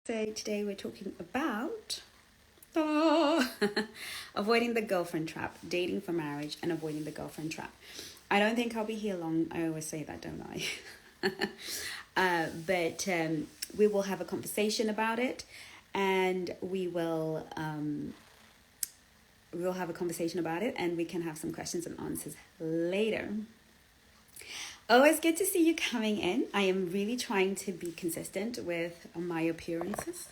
So today we're talking about avoiding the girlfriend trap, dating for marriage and avoiding the girlfriend trap. I don't think I'll be here long. I always say that, don't I? But we will have a conversation about it, and we'll have a conversation about it, and we can have some questions and answers later. Always good to see you coming in. I am really trying to be consistent with my appearances.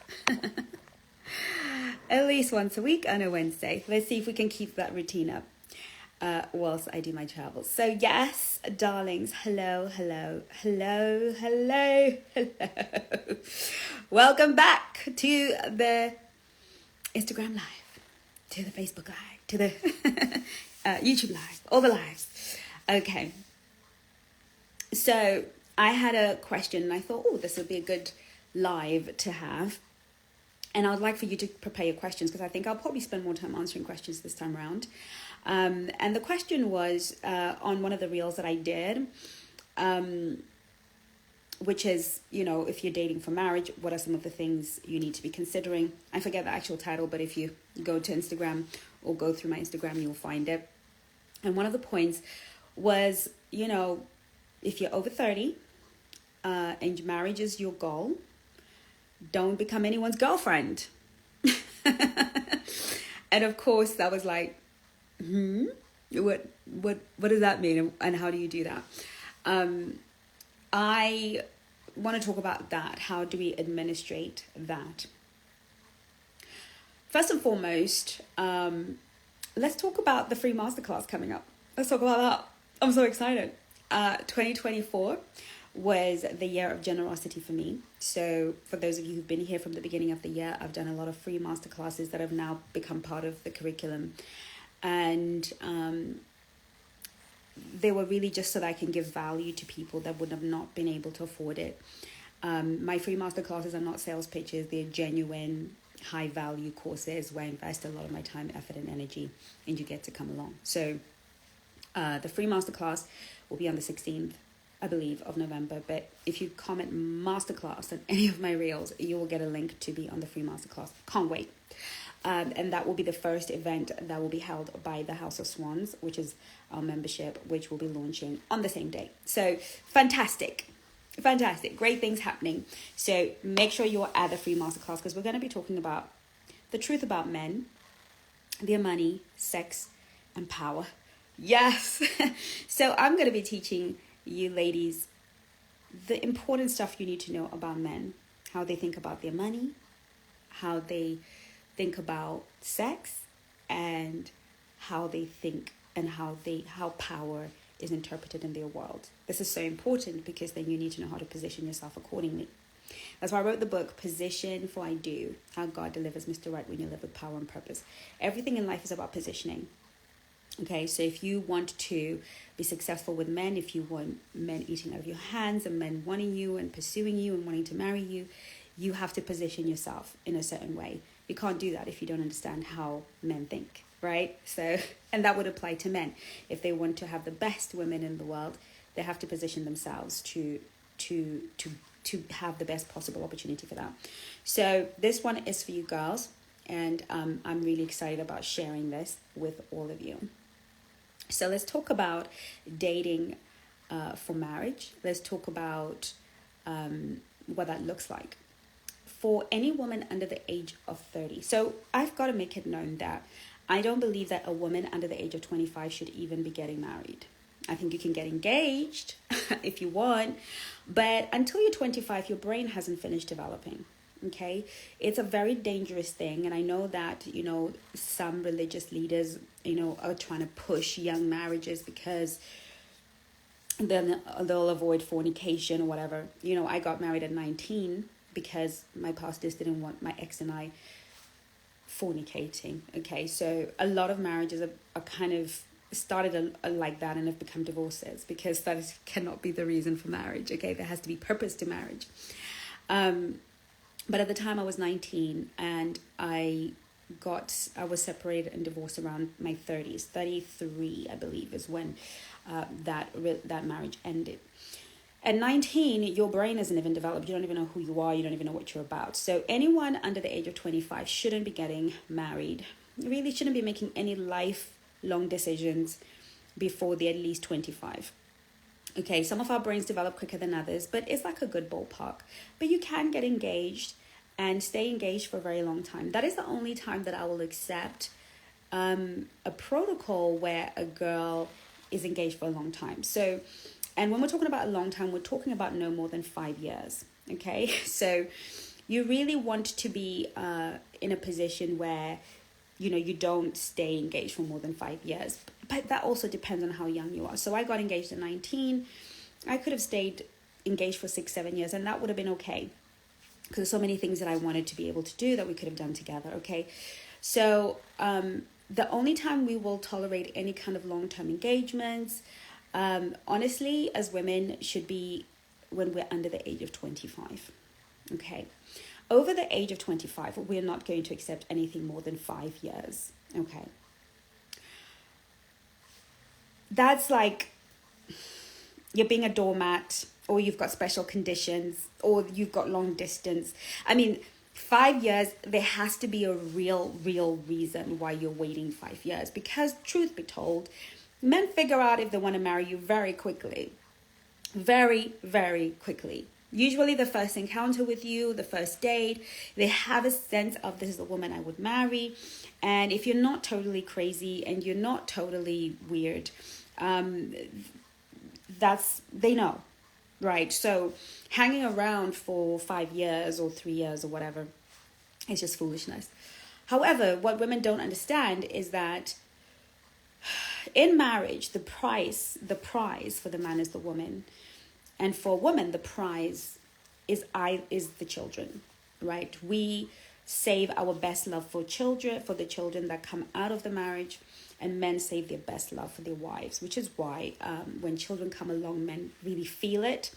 At least once a week on a Wednesday. Let's see if we can keep that routine up whilst I do my travels. So yes, darlings, hello. Welcome back to the Instagram Live, to the Facebook Live, to the YouTube Live, all the lives. Okay. So I had a question and I thought, this would be a good live to have. And I would like for you to prepare your questions because I think I'll probably spend more time answering questions this time around. And the question was on one of the reels that I did, which is, if you're dating for marriage, what are some of the things you need to be considering? I forget the actual title, but if you go to Instagram or go through my Instagram, you'll find it. And one of the points was, if you're over 30 and marriage is your goal, don't become anyone's girlfriend. And of course, that was like, what does that mean? And how do you do that? I want to talk about that. How do we administrate that? First and foremost, let's talk about the free masterclass coming up. Let's talk about that. I'm so excited. 2024 was the year of generosity for me. So for those of you who've been here from the beginning of the year, I've done a lot of free masterclasses that have now become part of the curriculum. And they were really just so that I can give value to people that would have not been able to afford it. My free masterclasses are not sales pitches. They're genuine, high value courses where I invest a lot of my time, effort, and energy, and you get to come along. So the free masterclass will be on the 16th, I believe, of November. But if you comment masterclass on any of my reels, you will get a link to be on the free masterclass. Can't wait. And that will be the first event that will be held by the House of Swans, which is our membership, which will be launching on the same day. So fantastic. Great things happening. So make sure you're at the free masterclass because we're going to be talking about the truth about men, their money, sex, and power. Yes. So I'm going to be teaching you ladies the important stuff you need to know about men, how they think about their money, how they think about sex, and how they think and how power is interpreted in their world. This is so important because then you need to know how to position yourself accordingly. That's why I wrote the book, Position for I Do, How God Delivers Mr. Right When You Live with Power and Purpose. Everything in life is about positioning. Okay, so if you want to be successful with men, if you want men eating out of your hands and men wanting you and pursuing you and wanting to marry you, you have to position yourself in a certain way. You can't do that if you don't understand how men think, right? So, and that would apply to men. If they want to have the best women in the world, they have to position themselves to have the best possible opportunity for that. So this one is for you girls, and I'm really excited about sharing this with all of you. So let's talk about dating for marriage. Let's talk about what that looks like for any woman under the age of 30. So I've got to make it known that I don't believe that a woman under the age of 25 should even be getting married. I think you can get engaged if you want, but until you're 25, your brain hasn't finished developing. Okay, it's a very dangerous thing. And I know that, some religious leaders, are trying to push young marriages because then they'll avoid fornication or whatever. I got married at 19 because my pastors didn't want my ex and I fornicating. Okay, so a lot of marriages are kind of started like that and have become divorces because that cannot be the reason for marriage. Okay, there has to be purpose to marriage. But at the time I was 19 and I was separated and divorced around my 30s. 33, I believe, is when that marriage ended. At 19, your brain isn't even developed. You don't even know who you are. You don't even know what you're about. So anyone under the age of 25 shouldn't be getting married. You really shouldn't be making any lifelong decisions before they're at least 25. Okay, some of our brains develop quicker than others, but it's like a good ballpark. But you can get engaged and stay engaged for a very long time. That is the only time that I will accept a protocol where a girl is engaged for a long time. So, and when we're talking about a long time, we're talking about no more than 5 years. Okay, so you really want to be in a position where, you know, you don't stay engaged for more than 5 years. But that also depends on how young you are. So I got engaged at 19. I could have stayed engaged for 6-7 years, and that would have been okay, because there's so many things that I wanted to be able to do that we could have done together. Okay, so the only time we will tolerate any kind of long-term engagements, honestly, as women, should be when we're under the age of 25. Okay, over the age of 25, we're not going to accept anything more than 5 years. Okay, that's like you're being a doormat, or you've got special conditions, or you've got long distance. I mean, 5 years, there has to be a real reason why you're waiting 5 years. Because truth be told, men figure out if they want to marry you very quickly. Very, very quickly. Usually the first encounter with you, the first date, they have a sense of, this is the woman I would marry. And if you're not totally crazy and you're not totally weird, they know. Right, so hanging around for 5 years or 3 years or whatever is just foolishness. However, what women don't understand is that in marriage, the prize for the man is the woman, and for a woman, the prize is the children. Right, we save our best love for the children that come out of the marriage. And men save their best love for their wives, which is why when children come along, men really feel it,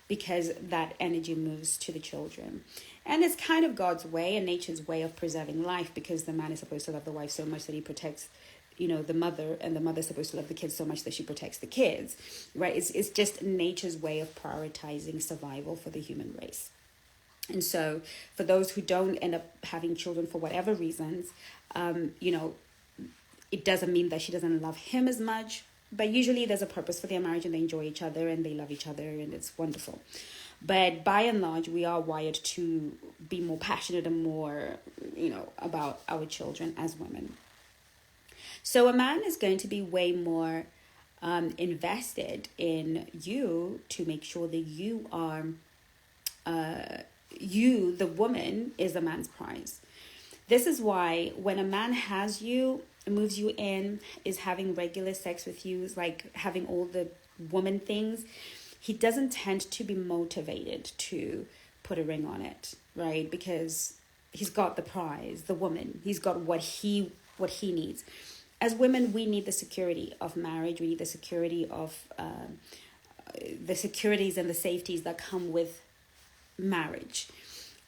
because that energy moves to the children. And it's kind of God's way and nature's way of preserving life, because the man is supposed to love the wife so much that he protects, you know, the mother, and the mother is supposed to love the kids so much that she protects the kids, right? It's just nature's way of prioritizing survival for the human race. And so for those who don't end up having children for whatever reasons, you know, it doesn't mean that she doesn't love him as much, but usually there's a purpose for their marriage, and they enjoy each other and they love each other, and it's wonderful. But by and large, we are wired to be more passionate and more, you know, about our children as women. So a man is going to be way more invested in you to make sure that you are, the woman, is the man's prize. This is why when a man has you, moves you in, is having regular sex with you, is like having all the woman things, he doesn't tend to be motivated to put a ring on it, right? Because he's got the prize, the woman. He's got what he needs. As women, we need the security of marriage. We need the security of the securities and the safeties that come with marriage.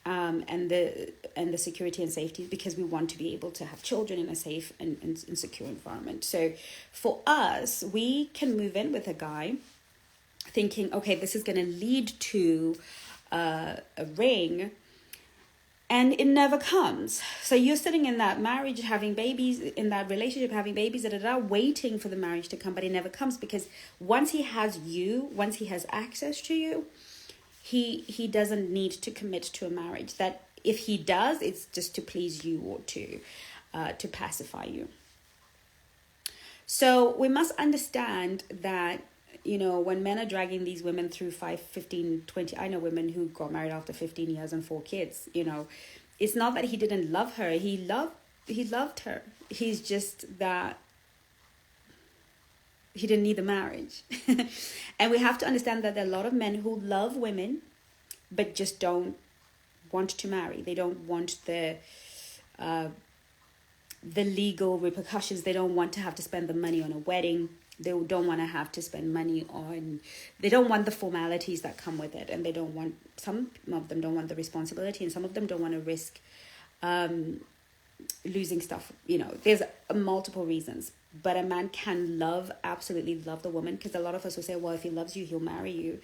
And the security and safety, because we want to be able to have children in a safe and secure environment. So for us, we can move in with a guy thinking, okay, this is going to lead to a ring, and it never comes. So you're sitting in that marriage, having babies, in that relationship, having babies, waiting for the marriage to come, but it never comes, because once he has access to you, he doesn't need to commit to a marriage. That if he does, it's just to please you or to pacify you. So we must understand that, you know, when men are dragging these women through 5, 15, 20, I know women who got married after 15 years and 4 kids, you know, it's not that he didn't love her. He loved her. He's just that he didn't need the marriage. And we have to understand that there are a lot of men who love women, but just don't want to marry. They don't want the legal repercussions. They don't want to have to spend the money on a wedding. They don't want to have to spend money on, they don't want the formalities that come with it. And they don't want, some of them don't want the responsibility, and some of them don't want to risk losing stuff. You know, there's multiple reasons. But a man can absolutely love the woman, because a lot of us will say, well, if he loves you, he'll marry you.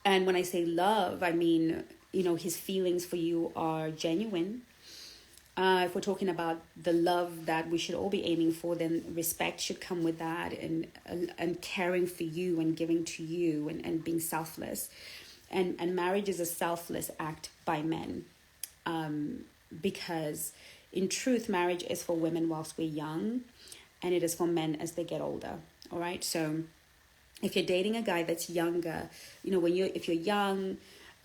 And when I say love, I mean, his feelings for you are genuine. If we're talking about the love that we should all be aiming for, then respect should come with that, and caring for you and giving to you, and being selfless. And marriage is a selfless act by men, because in truth, marriage is for women whilst we're young, and it is for men as they get older. All right. So if you're dating a guy that's younger, if you're young,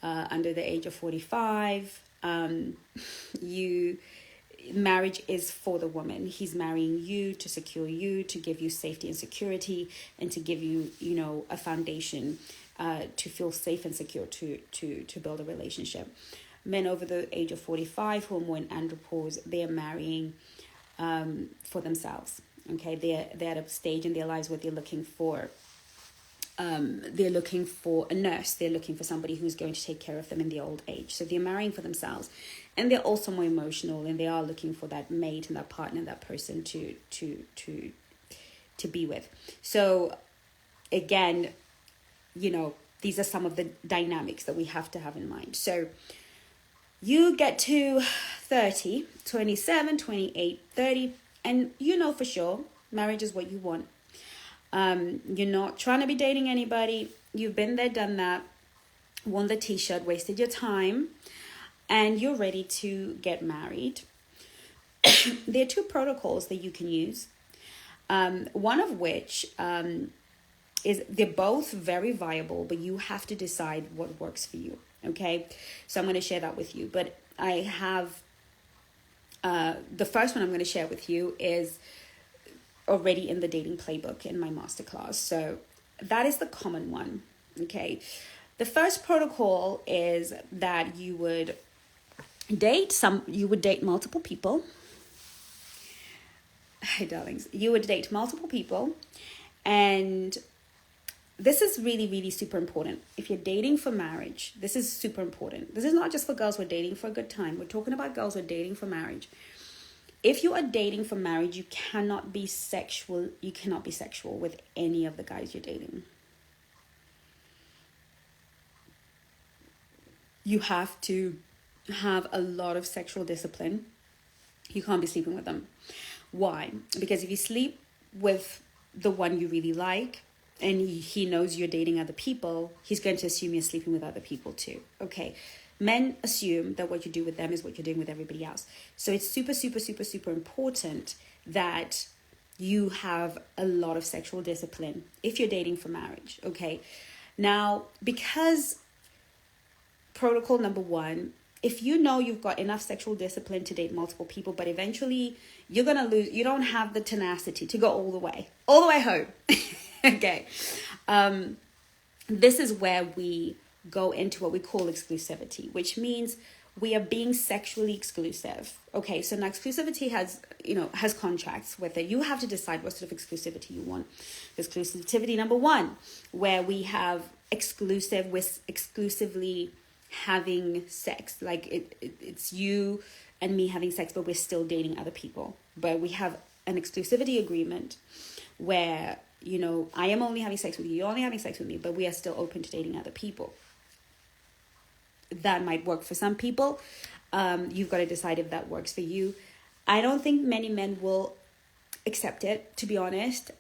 under the age of 45, marriage is for the woman. He's marrying you to secure you, to give you safety and security, and to give you, a foundation, to feel safe and secure to build a relationship. Men over the age of 45 who are more in andropause, they are marrying for themselves. Okay, they're at a stage in their lives where they're looking for a nurse. They're looking for somebody who's going to take care of them in their old age. So they're marrying for themselves, and they're also more emotional, and they are looking for that mate and that partner, that person to be with. So again, these are some of the dynamics that we have to have in mind. So you get to 30, 27, 28, 30, and for sure marriage is what you want. You're not trying to be dating anybody. You've been there, done that, worn the t-shirt, wasted your time, and you're ready to get married. There are two protocols that you can use. One of which is, they're both very viable, but you have to decide what works for you. Okay, so I'm going to share that with you. But I have the first one I'm going to share with you is already in the dating playbook in my masterclass. So that is the common one. Okay, the first protocol is that you would date multiple people. Hey darlings, you would date multiple people, and this is really, really super important. If you're dating for marriage, this is super important. This is not just for girls who are dating for a good time. We're talking about girls who are dating for marriage. If you are dating for marriage, you cannot be sexual. You cannot be sexual with any of the guys you're dating. You have to have a lot of sexual discipline. You can't be sleeping with them. Why? Because if you sleep with the one you really like, and he knows you're dating other people, he's going to assume you're sleeping with other people too. Okay. Men assume that what you do with them is what you're doing with everybody else. So it's super, super, super, super important that you have a lot of sexual discipline if you're dating for marriage. Okay. Now, because protocol number one, if you know you've got enough sexual discipline to date multiple people, but eventually you're going to lose, you don't have the tenacity to go all the way home. Okay. This is where we go into what we call exclusivity, which means we are being sexually exclusive. Okay. So now exclusivity has contracts with it. You have to decide what sort of exclusivity you want. Exclusivity number one, where we have exclusively having sex. Like it's you and me having sex, but we're still dating other people. But we have an exclusivity agreement where, I am only having sex with you, you're only having sex with me, but we are still open to dating other people. That might work for some people. You've got to decide if that works for you. I don't think many men will accept it, to be honest.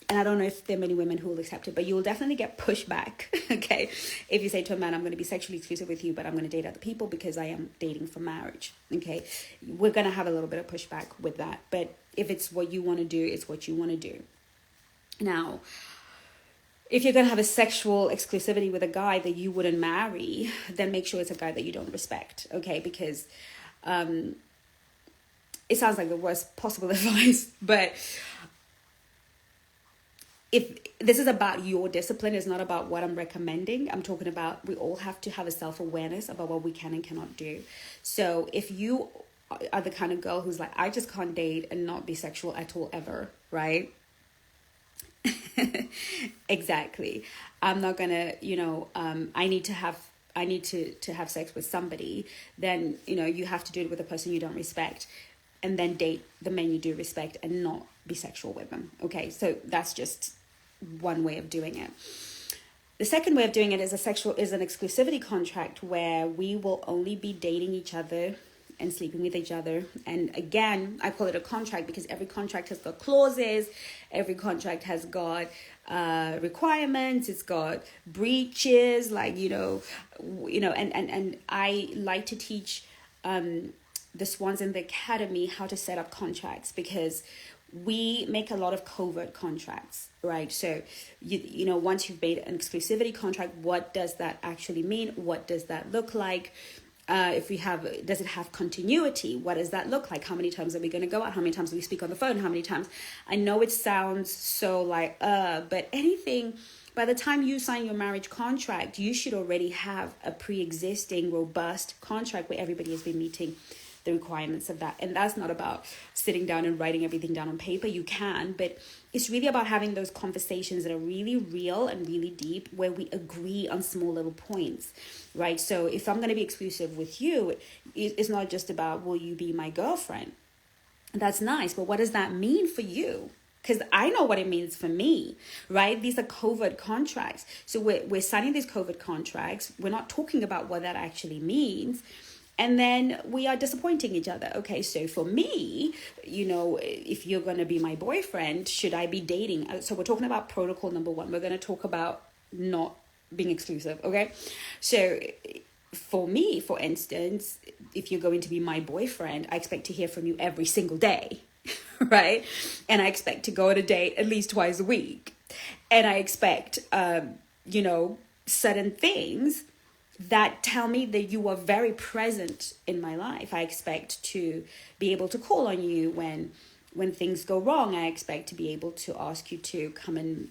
And I don't know if there are many women who will accept it, but you will definitely get pushback, okay? If you say to a man, I'm going to be sexually exclusive with you, but I'm going to date other people because I am dating for marriage, okay? We're going to have a little bit of pushback with that. But if it's what you want to do, it's what you want to do. Now, if you're going to have a sexual exclusivity with a guy that you wouldn't marry, then make sure it's a guy that you don't respect, okay? Because it sounds like the worst possible advice, but if this is about your discipline, it's not about what I'm recommending. I'm talking about we all have to have a self-awareness about what we can and cannot do. So if you are the kind of girl who's like, I just can't date and not be sexual at all ever, right? Exactly. I'm not gonna, I need to have sex with somebody. Then, you have to do it with a person you don't respect, and then date the men you do respect and not be sexual with them. Okay. So that's just one way of doing it. The second way of doing it is an exclusivity contract where we will only be dating each other and sleeping with each other. And again, I call it a contract because every contract has got clauses, every contract has got requirements, it's got breaches, like and I like to teach the Swans in the academy how to set up contracts, because we make a lot of covert contracts, right? So, once you've made an exclusivity contract, what does that actually mean? What does that look like? Does it have continuity? What does that look like? How many times are we going to go out? How many times do we speak on the phone? How many times? I know it sounds so like, but by the time you sign your marriage contract, you should already have a pre-existing robust contract where everybody has been meeting the requirements of that. And that's not about sitting down and writing everything down on paper. You can, but it's really about having those conversations that are really real and really deep, where we agree on small little points, right? So if I'm going to be exclusive with you, it's not just about, will you be my girlfriend? That's nice, but what does that mean for you? Because I know what it means for me, right? These are covert contracts. So we're signing these covert contracts. We're not talking about what that actually means. And then we are disappointing each other. Okay, so for me, if you're going to be my boyfriend, should I be dating? So we're talking about protocol number 1. We're going to talk about not being exclusive, okay? So for me, for instance, if you're going to be my boyfriend, I expect to hear from you every single day, right? And I expect to go on a date at least twice a week. And I expect, certain things that tell me that you are very present in my life. I expect to be able to call on you when things go wrong. I expect to be able to ask you to come and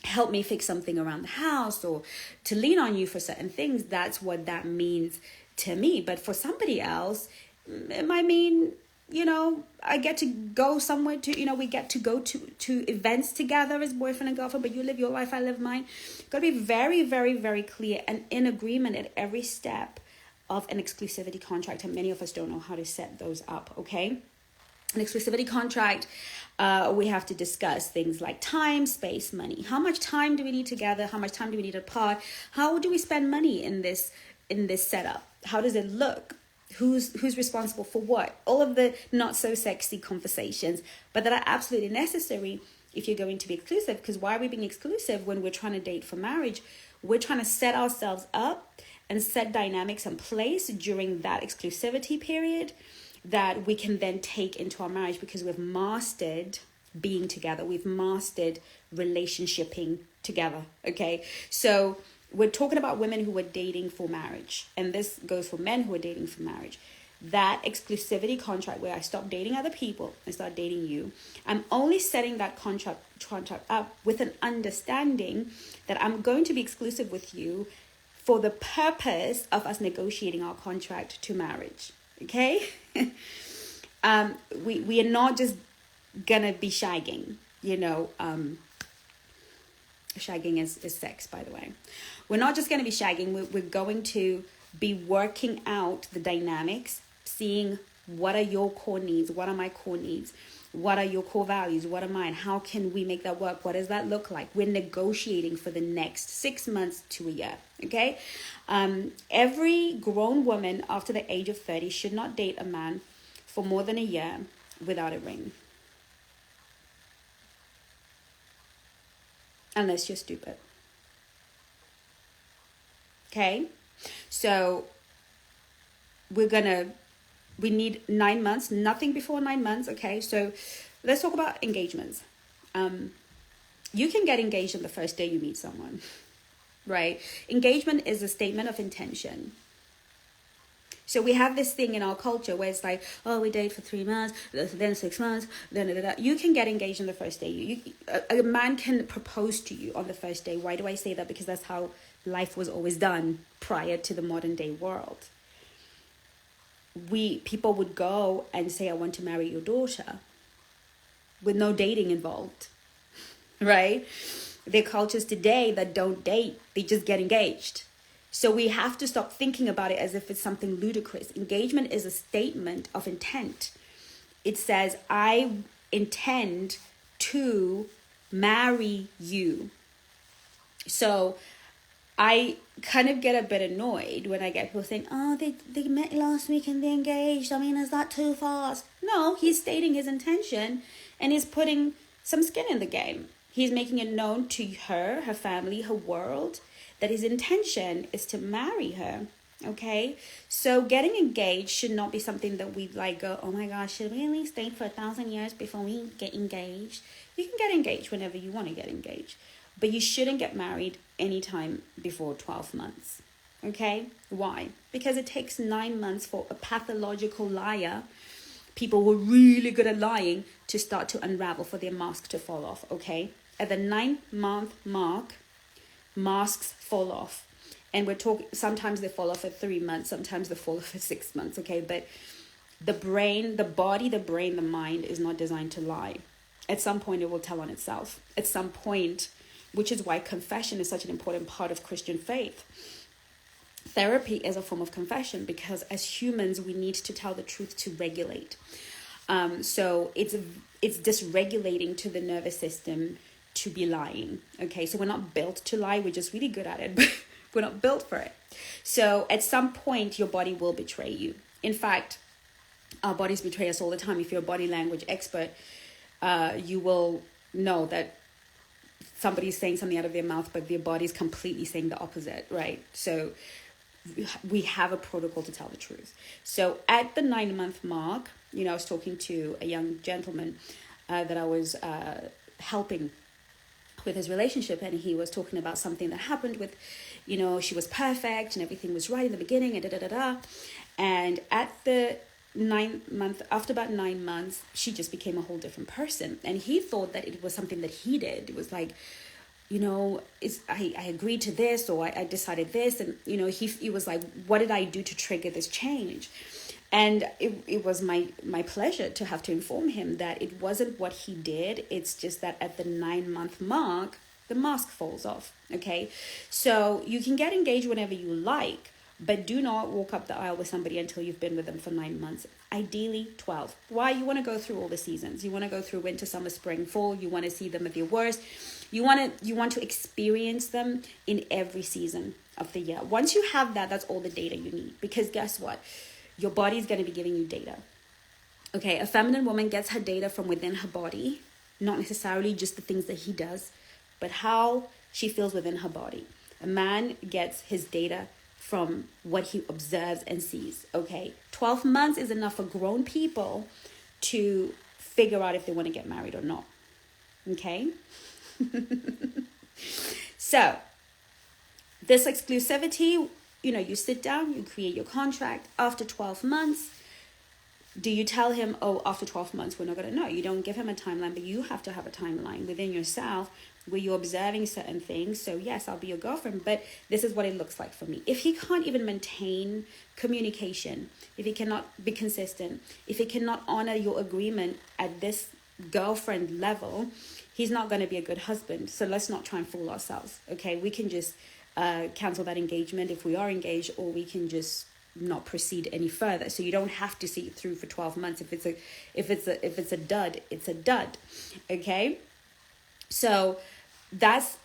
help me fix something around the house, or to lean on you for certain things. That's what that means to me. But for somebody else, it might mean, I get to go somewhere to, we get to go to events together as boyfriend and girlfriend, but you live your life, I live mine. Got to be very, very, very clear and in agreement at every step of an exclusivity contract. And many of us don't know how to set those up, okay? An exclusivity contract, we have to discuss things like time, space, money. How much time do we need together? How much time do we need apart? How do we spend money in this setup? How does it look? Who's responsible for what? All of the not so sexy conversations, but that are absolutely necessary if you're going to be exclusive. Because why are we being exclusive when we're trying to date for marriage? We're trying to set ourselves up and set dynamics in place during that exclusivity period that we can then take into our marriage, because we've mastered being together. We've mastered relationshiping together. Okay. So we're talking about women who are dating for marriage, and this goes for men who are dating for marriage. That exclusivity contract where I stop dating other people and start dating you, I'm only setting that contract up with an understanding that I'm going to be exclusive with you for the purpose of us negotiating our contract to marriage. Okay? We are not just gonna be shagging, shagging is sex, by the way. We're not just going to be shagging. We're going to be working out the dynamics, seeing what are your core needs, what are my core needs, what are your core values, what are mine, how can we make that work, what does that look like. We're negotiating for the next 6 months to a year, okay? Every grown woman after the age of 30 should not date a man for more than a year without a ring. Unless you're stupid. Okay? So we need 9 months, nothing before 9 months. Okay? So let's talk about engagements. You can get engaged on the first day you meet someone, right? Engagement is a statement of intention. So we have this thing in our culture where it's like, oh, we date for 3 months, then 6 months, then. You can get engaged on the first day. A man can propose to you on the first day. Why do I say that? Because that's how life was always done prior to the modern day world. People would go and say, I want to marry your daughter, with no dating involved, right? There are cultures today that don't date. They just get engaged. So we have to stop thinking about it as if it's something ludicrous. Engagement is a statement of intent. It says, I intend to marry you. So I kind of get a bit annoyed when I get people saying, oh, they met last week and they engaged. I mean, is that too fast? No, he's stating his intention and he's putting some skin in the game. He's making it known to her family, her world, that his intention is to marry her. Okay, so getting engaged should not be something that we like go, oh my gosh, should we at least stay for 1,000 years before we get engaged? You can get engaged whenever you want to get engaged, but you shouldn't get married anytime before 12 months. Okay, why? Because it takes 9 months for a pathological liar, people who are really good at lying, to start to unravel, for their mask to fall off. Okay, at the 9-month mark, masks fall off. And we're talking, sometimes they fall off at 3 months, sometimes they fall off at 6 months, okay? But the brain, the body, the brain, the mind is not designed to lie. At some point, it will tell on itself. At some point, which is why confession is such an important part of Christian faith. Therapy is a form of confession, because as humans, we need to tell the truth to regulate. So it's dysregulating to the nervous system to be lying, okay? So we're not built to lie, we're just really good at it, but we're not built for it. So at some point, your body will betray you. In fact, our bodies betray us all the time. If you're a body language expert, you will know that somebody's saying something out of their mouth, but their body's completely saying the opposite, right? So we have a protocol to tell the truth. So at the 9-month mark, I was talking to a young gentleman that I was helping with his relationship, and he was talking about something that happened with, she was perfect and everything was right in the beginning and and at the 9th month, after about 9 months, she just became a whole different person. And he thought that it was something that he did. It was like, I agreed to this, or I decided this, and he was like, what did I do to trigger this change? And it was my pleasure to have to inform him that it wasn't what he did. It's just that at the 9-month mark, the mask falls off. Okay, so you can get engaged whenever you like, but do not walk up the aisle with somebody until you've been with them for 9 months. Ideally 12. Why? You want to go through all the seasons. You want to go through winter, summer, spring, fall. You want to see them at their worst. You want to experience them in every season of the year. Once you have that, that's all the data you need. Because guess what? Your body is going to be giving you data. Okay, a feminine woman gets her data from within her body, not necessarily just the things that he does, but how she feels within her body. A man gets his data from what he observes and sees. Okay, 12 months is enough for grown people to figure out if they want to get married or not. Okay? So, this exclusivity, you sit down, you create your contract. After 12 months, do you tell him, oh, after 12 months, we're not going to know? You don't give him a timeline, but you have to have a timeline within yourself where you're observing certain things. So yes, I'll be your girlfriend, but this is what it looks like for me. If he can't even maintain communication, if he cannot be consistent, if he cannot honor your agreement at this girlfriend level, he's not going to be a good husband. So let's not try and fool ourselves. Okay, we can just cancel that engagement if we are engaged, or we can just not proceed any further. So you don't have to see it through for 12 months. If it's a dud, it's a dud. Okay, so that's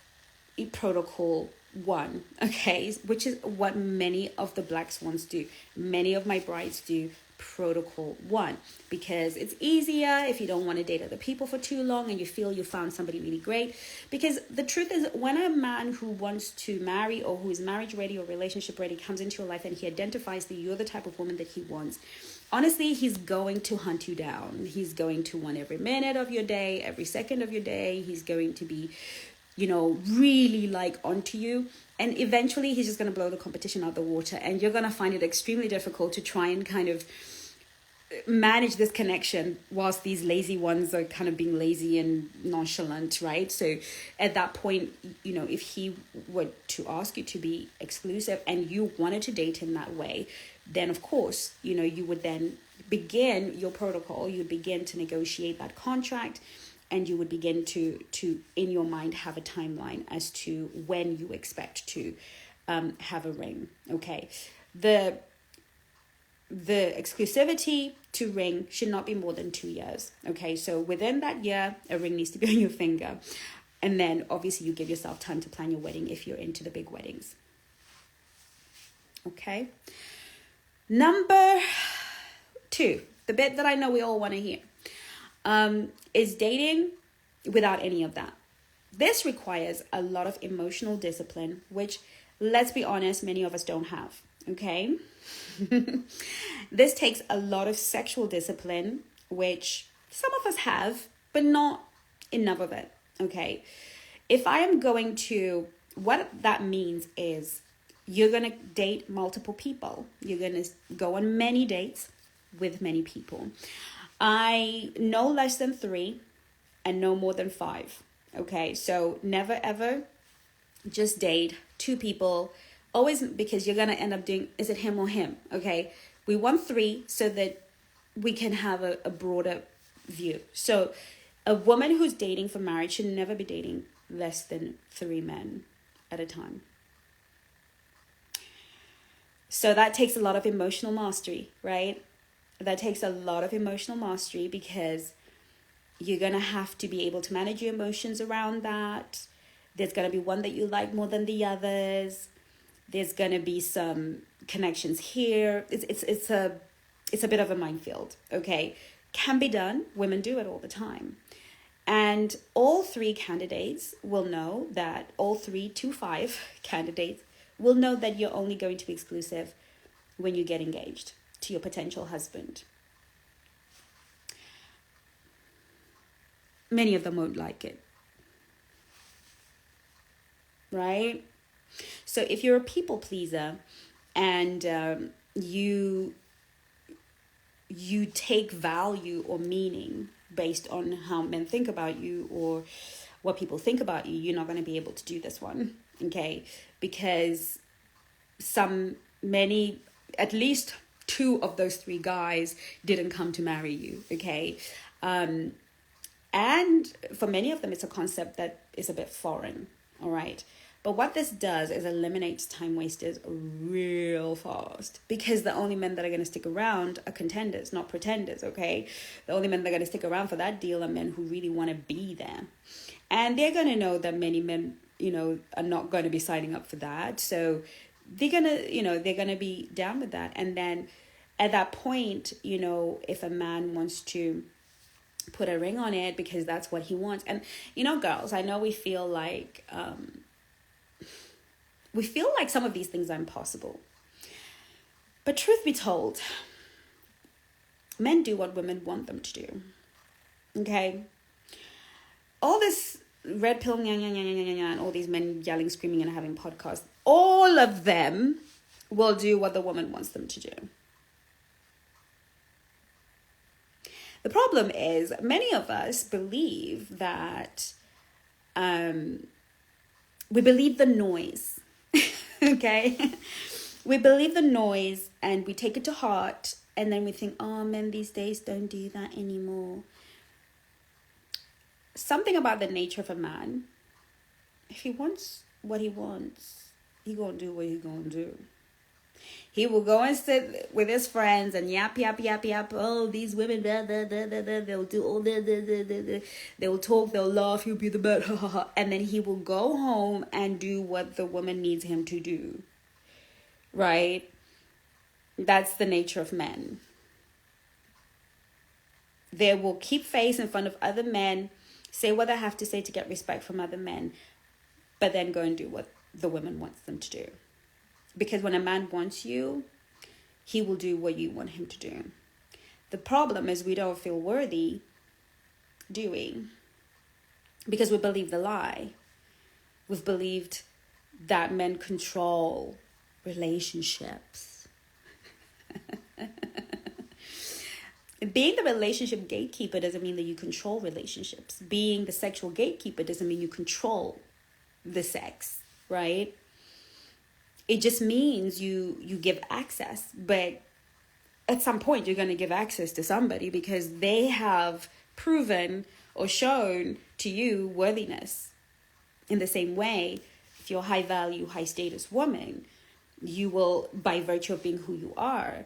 protocol 1. Okay, which is what many of the Black Swans do. Many of my brides do protocol 1 because it's easier if you don't want to date other people for too long and you feel you found somebody really great. Because the truth is, when a man who wants to marry or who is marriage ready or relationship ready comes into your life and he identifies that you're the type of woman that he wants, honestly, he's going to hunt you down. He's going to want every minute of your day, every second of your day. He's going to be, really onto you. And eventually he's just going to blow the competition out the water, and you're going to find it extremely difficult to try and kind of manage this connection whilst these lazy ones are kind of being lazy and nonchalant, right? So at that point, if he were to ask you to be exclusive and you wanted to date him that way, then of course, you would then begin your protocol. You'd begin to negotiate that contract, and you would begin to in your mind have a timeline as to when you expect to have a ring. Okay, the exclusivity to ring should not be more than 2 years. Okay, so within that year, a ring needs to be on your finger, and then obviously you give yourself time to plan your wedding if you're into the big weddings. Okay. Number 2, the bit that I know we all want to hear, is dating without any of that. This requires a lot of emotional discipline, which, let's be honest, many of us don't have. Okay. This takes a lot of sexual discipline, which some of us have, but not enough of it. Okay. If I am going to, what that means is you're going to date multiple people. You're going to go on many dates with many people. I no less than 3 and no more than 5. Okay. So never ever just date 2 people. Always, because you're going to end up doing, is it him or him? Okay. We want 3 so that we can have a broader view. So a woman who's dating for marriage should never be dating less than 3 men at a time. So that takes a lot of emotional mastery, right? That takes a lot of emotional mastery, because you're going to have to be able to manage your emotions around that. There's going to be one that you like more than the others. There's going to be some connections here. It's a bit of a minefield, okay? Can be done. Women do it all the time. And all 3 candidates will know that, all 3 to 5 candidates will know that you're only going to be exclusive when you get engaged to your potential husband. Many of them won't like it. Right? So if you're a people pleaser and you take value or meaning based on how men think about you or what people think about you, you're not going to be able to do this one. Okay? Because at least 2 of those 3 guys didn't come to marry you. Okay? And for many of them, it's a concept that is a bit foreign. All right? But what this does is eliminates time wasters real fast, because the only men that are going to stick around are contenders, not pretenders, okay? The only men that are going to stick around for that deal are men who really want to be there. And they're going to know that many men, are not going to be signing up for that. So they're going to be down with that. And then at that point, if a man wants to put a ring on it because that's what he wants. And, girls, I know we feel like some of these things are impossible. But truth be told, men do what women want them to do. Okay? All this red pill, and all these men yelling, screaming, and having podcasts, all of them will do what the woman wants them to do. The problem is, many of us believe that we believe the noise. Okay? We believe the noise and we take it to heart, and then we think, oh, men these days don't do that anymore. Something about the nature of a man, if he wants what he wants, he gonna do what he gonna do. He will go and sit with his friends and yap. Oh, these women, blah, blah, blah, blah, blah. They'll do all the. They'll talk, they'll laugh, he'll be the best. And then he will go home and do what the woman needs him to do. Right? That's the nature of men. They will keep face in front of other men, say what they have to say to get respect from other men, but then go and do what the woman wants them to do. Because when a man wants you, he will do what you want him to do. The problem is we don't feel worthy, do we? Because we believe the lie. We've believed that men control relationships. Being the relationship gatekeeper doesn't mean that you control relationships. Being the sexual gatekeeper doesn't mean you control the sex, right? It just means you give access, but at some point you're going to give access to somebody because they have proven or shown to you worthiness. In the same way, if you're a high value, high status woman, you will, by virtue of being who you are,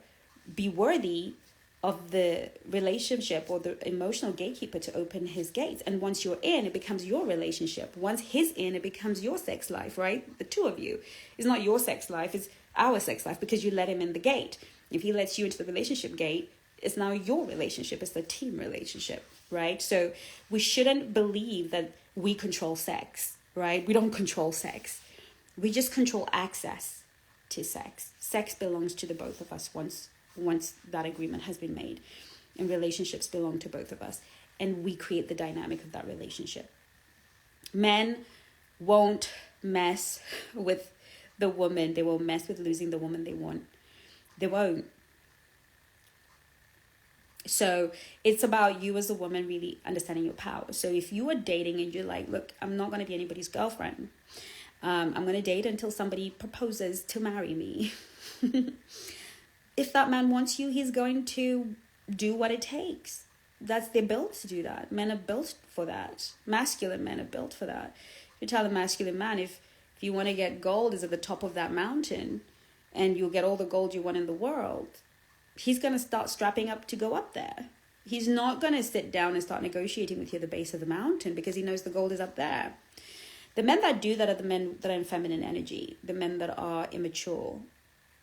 be worthy of the relationship or the emotional gatekeeper to open his gates. And once you're in, it becomes your relationship. Once he's in, it becomes your sex life, right? The two of you. It's not your sex life, it's our sex life because you let him in the gate. If he lets you into the relationship gate, it's now your relationship. It's the team relationship, right? So we shouldn't believe that we control sex, right? We don't control sex. We just control access to sex. Sex belongs to the both of us once that agreement has been made. And relationships belong to both of us. And we create the dynamic of that relationship. Men won't mess with the woman. They won't mess with losing the woman they want. They won't. So it's about you as a woman really understanding your power. So if you are dating and you're like, look, I'm not going to be anybody's girlfriend. I'm going to date until somebody proposes to marry me. If that man wants you, he's going to do what it takes. They're built to do that. Men are built for that. Masculine men are built for that. You tell a masculine man, if you want to get gold is at the top of that mountain and you'll get all the gold you want in the world, he's going to start strapping up to go up there. He's not going to sit down and start negotiating with you at the base of the mountain because he knows the gold is up there. The men that do that are the men that are in feminine energy, the men that are immature,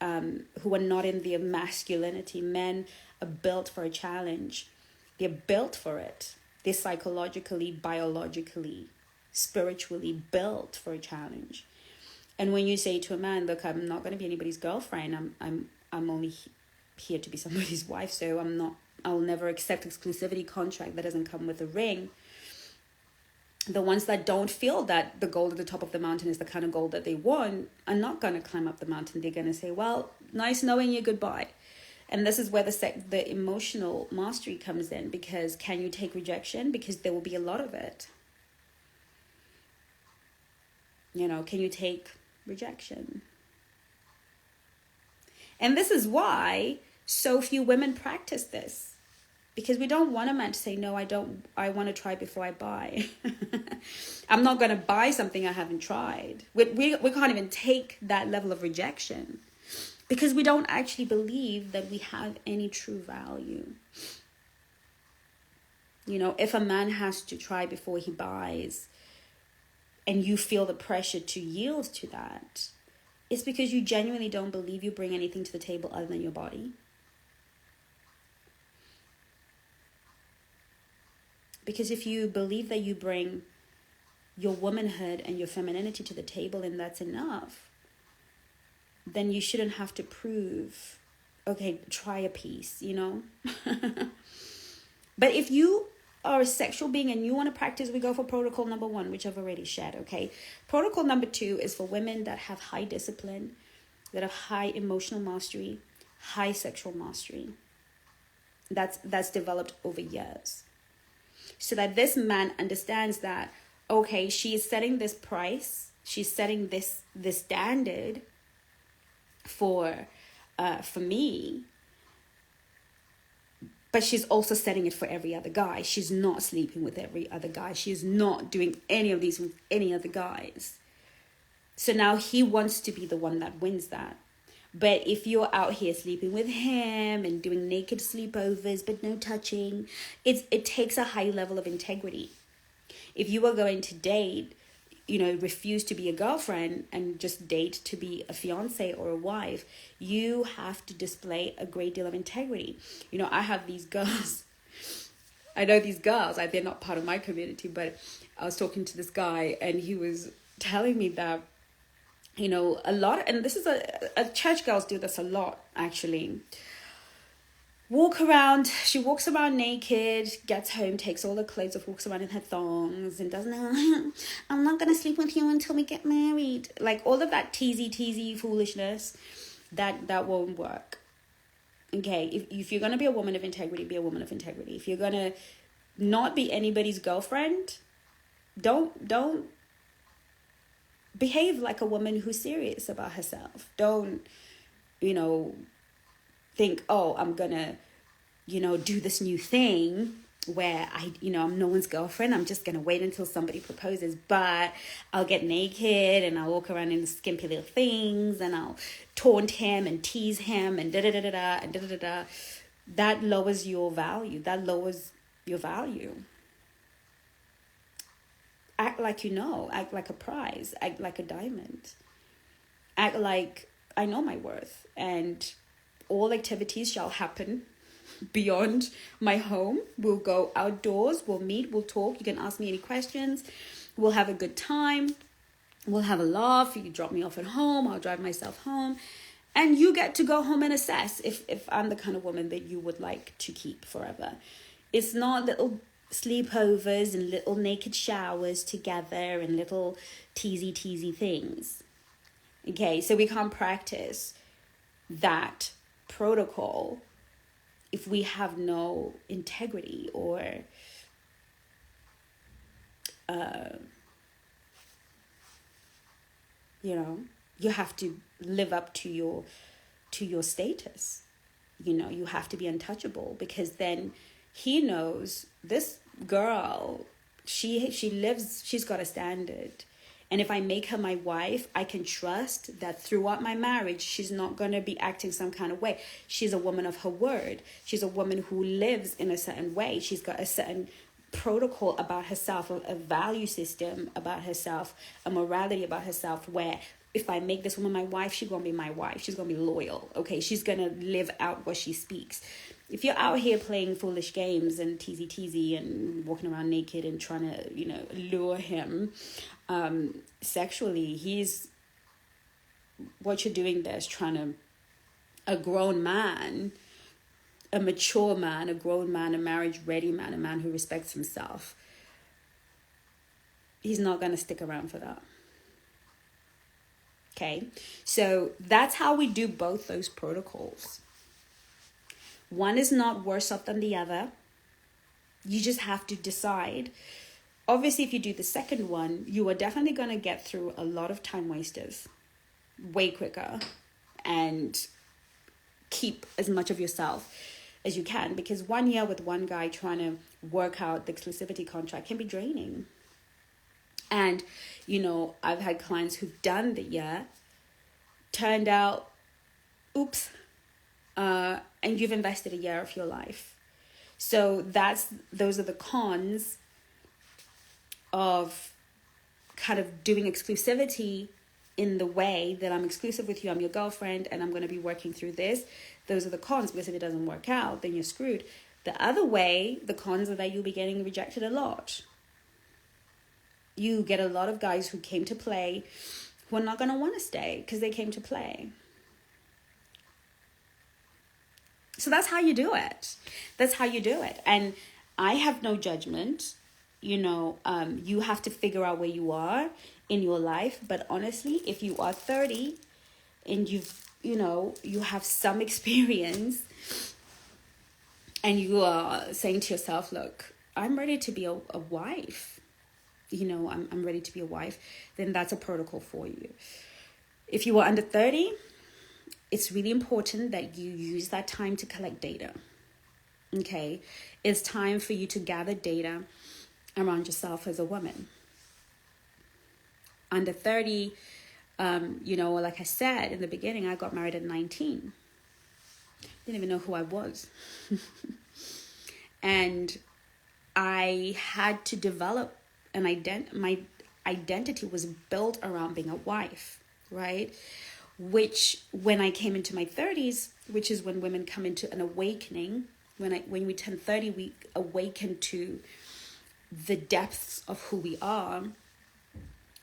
who are not in their masculinity. Men are built for a challenge. They're built for it. They're psychologically, biologically, spiritually built for a challenge. And when you say to a man, look, I'm not going to be anybody's girlfriend. I'm only here to be somebody's wife. So I'll never accept exclusivity contract that doesn't come with a ring. The ones that don't feel that the gold at the top of the mountain is the kind of gold that they want are not going to climb up the mountain. They're going to say, well, nice knowing you, goodbye. And this is where the emotional mastery comes in, because can you take rejection? Because there will be a lot of it. Can you take rejection? And this is why so few women practice this. Because we don't want a man to say, no, I want to try before I buy. I'm not going to buy something I haven't tried. We can't even take that level of rejection because we don't actually believe that we have any true value. If a man has to try before he buys and you feel the pressure to yield to that, it's because you genuinely don't believe you bring anything to the table other than your body. Because if you believe that you bring your womanhood and your femininity to the table and that's enough, then you shouldn't have to prove, okay, try a piece, But if you are a sexual being and you want to practice, we go for protocol number 1, which I've already shared, okay? Protocol number 2 is for women that have high discipline, that have high emotional mastery, high sexual mastery. That's developed over years. So that this man understands that, okay, she is setting this price, she's setting this standard for me, but she's also setting it for every other guy. She's not sleeping with every other guy. She is not doing any of these with any other guys. So now he wants to be the one that wins that. But if you're out here sleeping with him and doing naked sleepovers but no touching, it takes a high level of integrity. If you are going to date, refuse to be a girlfriend and just date to be a fiance or a wife, you have to display a great deal of integrity. I have these girls. I know these girls. They're not part of my community, but I was talking to this guy and he was telling me that, a lot, and this is a church girls do this a lot, actually. She walks around naked, gets home, takes all the clothes off, walks around in her thongs and doesn't know, I'm not going to sleep with you until we get married. Like all of that teasy foolishness, that won't work. Okay, if you're going to be a woman of integrity, be a woman of integrity. If you're going to not be anybody's girlfriend, don't behave like a woman who's serious about herself. Don't, think, oh, I'm gonna, do this new thing where I'm no one's girlfriend. I'm just gonna wait until somebody proposes, but I'll get naked and I'll walk around in skimpy little things and I'll taunt him and tease him and da-da-da-da-da and da-da-da-da. That lowers your value. Act like act like a prize, act like a diamond, act like I know my worth, and all activities shall happen beyond my home. We'll go outdoors, we'll meet, we'll talk. You can ask me any questions. We'll have a good time. We'll have a laugh. You can drop me off at home. I'll drive myself home. And you get to go home and assess if I'm the kind of woman that you would like to keep forever. It's not little sleepovers and little naked showers together and little teasy things. Okay, so we can't practice that protocol if we have no integrity or you have to live up to your status. You have to be untouchable, because then he knows this girl, she's got a standard. And if I make her my wife, I can trust that throughout my marriage, she's not going to be acting some kind of way. She's a woman of her word. She's a woman who lives in a certain way. She's got a certain protocol about herself, a value system about herself, a morality about herself, where if I make this woman my wife, she's going to be my wife. She's going to be loyal. Okay, she's going to live out what she speaks. If you're out here playing foolish games and teasy and walking around naked and trying to, lure him sexually, what you're doing there is trying to, a grown man, a mature man, a grown man, a marriage-ready man, a man who respects himself, he's not going to stick around for that. Okay, so that's how we do both those protocols. One is not worse off than the other. You just have to decide. Obviously, if you do the second one, you are definitely going to get through a lot of time wasters way quicker and keep as much of yourself as you can, because 1 year with one guy trying to work out the exclusivity contract can be draining. And, I've had clients who've done the year, turned out, oops, and you've invested a year of your life. So those are the cons of kind of doing exclusivity in the way that I'm exclusive with you, I'm your girlfriend, and I'm going to be working through this. Those are the cons, because if it doesn't work out, then you're screwed. The other way, the cons are that you'll be getting rejected a lot. You get a lot of guys who came to play who are not going to want to stay because they came to play. So that's how you do it. And I have no judgment. You have to figure out where you are in your life. But honestly, if you are 30 and you have some experience and you are saying to yourself, look, I'm ready to be a wife. I'm ready to be a wife. Then that's a protocol for you. If you are under 30, it's really important that you use that time to collect data. Okay? It's time for you to gather data around yourself as a woman. Under 30, like I said in the beginning, I got married at 19. Didn't even know who I was. And I had to develop my identity was built around being a wife, right? Which when I came into my 30s, which is when women come into an awakening, when we turn 30, we awaken to the depths of who we are.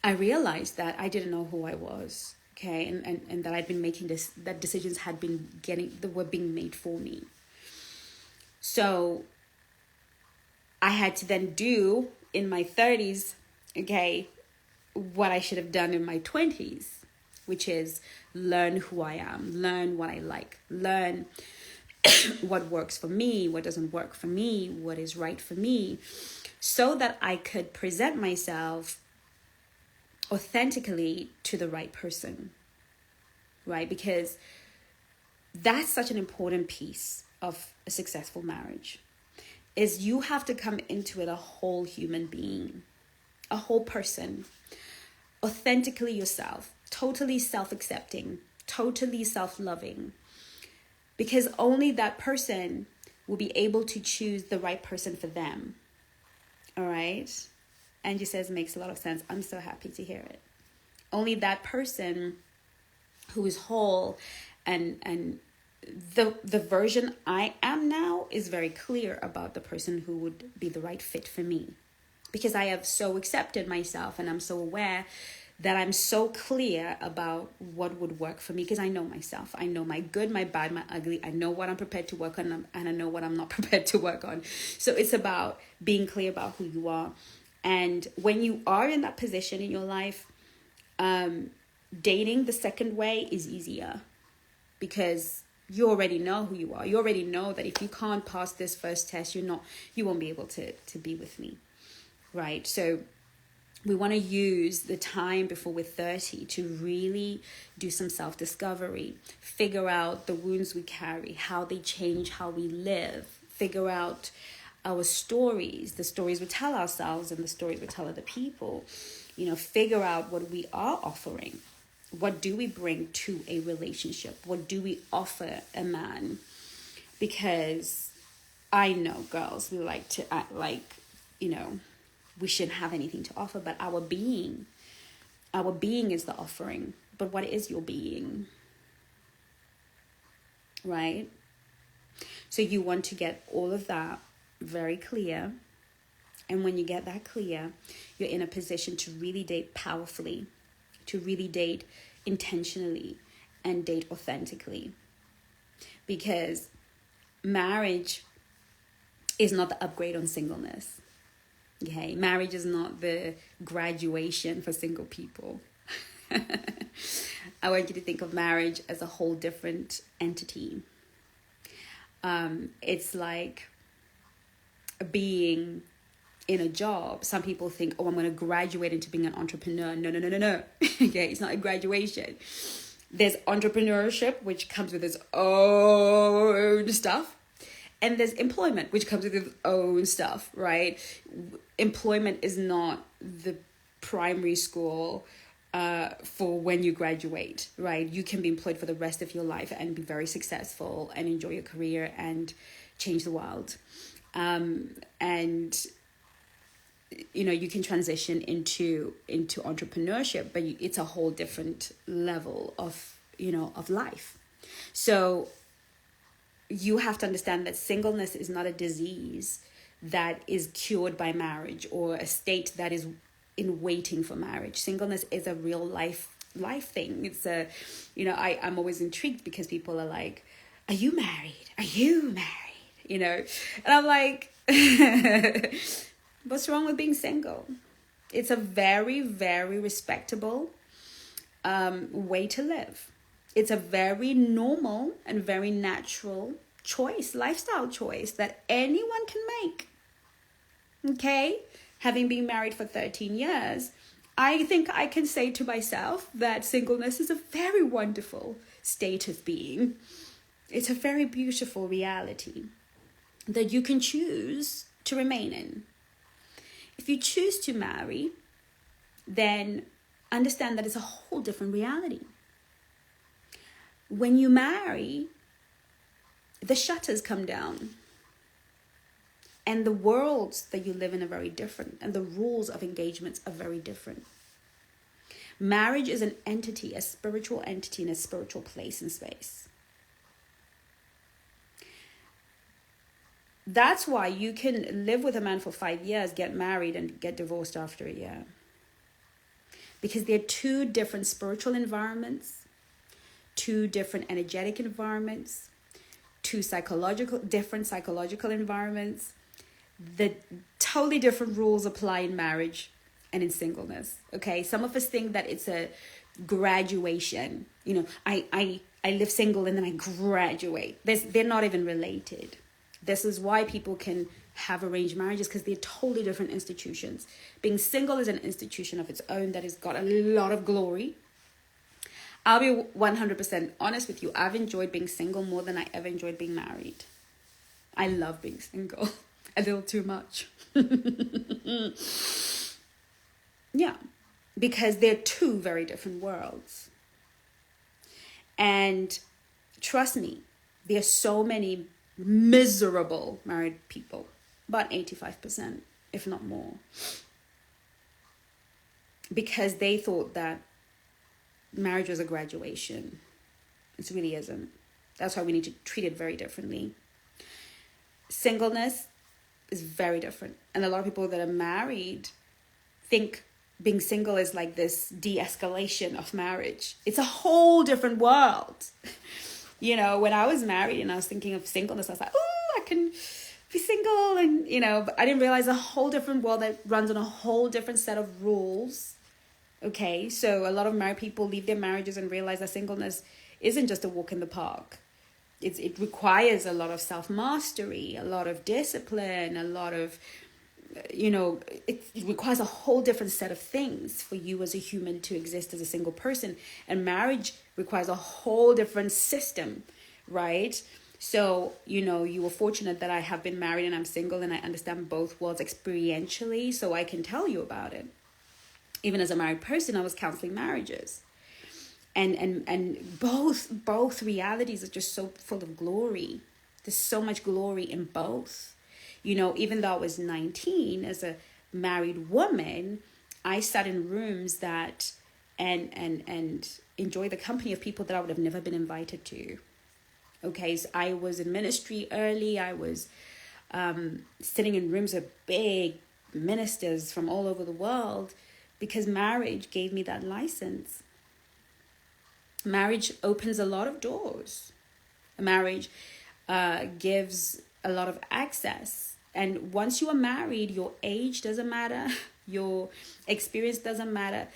I realized that I didn't know who I was, okay? And that I'd been making that decisions were being made for me. So I had to then do in my 30s, okay, what I should have done in my 20s, which is learn who I am, learn what I like, learn what works for me, what doesn't work for me, what is right for me, so that I could present myself authentically to the right person, right? Because that's such an important piece of a successful marriage, is you have to come into it a whole human being, a whole person, authentically yourself, totally self-accepting, totally self-loving, because only that person will be able to choose the right person for them. All right? Angie says makes a lot of sense. I'm so happy to hear it. Only that person who is whole, and the version I am now is very clear about the person who would be the right fit for me, because I have so accepted myself, and I'm so aware that I'm so clear about what would work for me, because I know myself. I know my good, my bad, my ugly. I know what I'm prepared to work on, and I know what I'm not prepared to work on. So it's about being clear about who you are. And when you are in that position in your life, dating the second way is easier, because you already know who you are. You already know that if you can't pass this first test, you won't be able to be with me, right? So we want to use the time before we're 30 to really do some self-discovery, figure out the wounds we carry, how they change how we live, figure out our stories, the stories we tell ourselves and the stories we tell other people, figure out what we are offering. What do we bring to a relationship? What do we offer a man? Because I know girls, we like to act like, we shouldn't have anything to offer, but our being is the offering. But what is your being? Right? So you want to get all of that very clear. And when you get that clear, you're in a position to really date powerfully, to really date intentionally, and date authentically. Because marriage is not the upgrade on singleness. Okay, marriage is not the graduation for single people. I want you to think of marriage as a whole different entity. It's like being in a job. Some people think, I'm going to graduate into being an entrepreneur. No. Okay, it's not a graduation. There's entrepreneurship, which comes with its own stuff. And there's employment, which comes with its own stuff, right? Employment is not the primary school for when you graduate, right? You can be employed for the rest of your life and be very successful and enjoy your career and change the world. And you can transition into entrepreneurship, but it's a whole different level of life. So you have to understand that singleness is not a disease that is cured by marriage, or a state that is in waiting for marriage. Singleness is a real life thing. It's I'm always intrigued because people are like, are you married? Are you married? And I'm like, what's wrong with being single? It's a very, very respectable way to live. It's a very normal and very natural lifestyle choice that anyone can make. Okay? Having been married for 13 years, I think I can say to myself that singleness is a very wonderful state of being. It's a very beautiful reality that you can choose to remain in. If you choose to marry, then understand that it's a whole different reality. When you marry, the shutters come down. And the worlds that you live in are very different. And the rules of engagements are very different. Marriage is an entity, a spiritual entity in a spiritual place and space. That's why you can live with a man for 5 years, get married, and get divorced after a year. Because they're two different spiritual environments, two different energetic environments, two different psychological environments. The totally different rules apply in marriage and in singleness. Okay, some of us think that it's a graduation. I live single and then I graduate. They're not even related. This is why people can have arranged marriages, because they're totally different institutions. Being single is an institution of its own that has got a lot of glory. I'll be 100% honest with you. I've enjoyed being single more than I ever enjoyed being married. I love being single. A little too much. Yeah. Because they're two very different worlds. And trust me, there are so many miserable married people. About 85%, if not more. Because they thought that marriage was a graduation. It really isn't. That's why we need to treat it very differently. Singleness is very different. And a lot of people that are married think being single is like this de-escalation of marriage. It's a whole different world. You know, when I was married and I was thinking of singleness, I was like, oh, I can be single. And, you know, but I didn't realize a whole different world that runs on a whole different set of rules. Okay, so a lot of married people leave their marriages and realize that singleness isn't just a walk in the park. It requires a lot of self-mastery, a lot of discipline, a lot of, you know, it requires a whole different set of things for you as a human to exist as a single person. And marriage requires a whole different system, right? So, you know, you were fortunate that I have been married and I'm single and I understand both worlds experientially, so I can tell you about it. Even as a married person, I was counseling marriages. And both realities are just so full of glory. There's so much glory in both. You know, even though I was 19 as a married woman, I sat in rooms that and enjoy the company of people that I would have never been invited to. Okay, so I was in ministry early. I was sitting in rooms with big ministers from all over the world because marriage gave me that license. Marriage opens a lot of doors. Marriage gives a lot of access. And once you are married, your age doesn't matter. Your experience doesn't matter.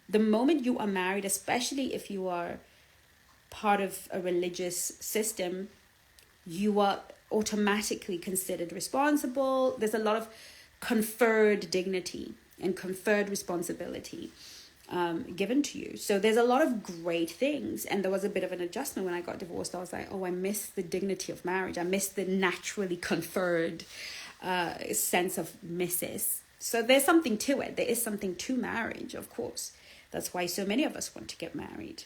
The moment you are married, especially if you are part of a religious system, you are automatically considered responsible. There's a lot of conferred dignity and conferred responsibility given to you. So there's a lot of great things. And there was a bit of an adjustment when I got divorced. I was like, oh, I miss the dignity of marriage. I miss the naturally conferred sense of Mrs. So there's something to it. There is something to marriage, of course. That's why so many of us want to get married,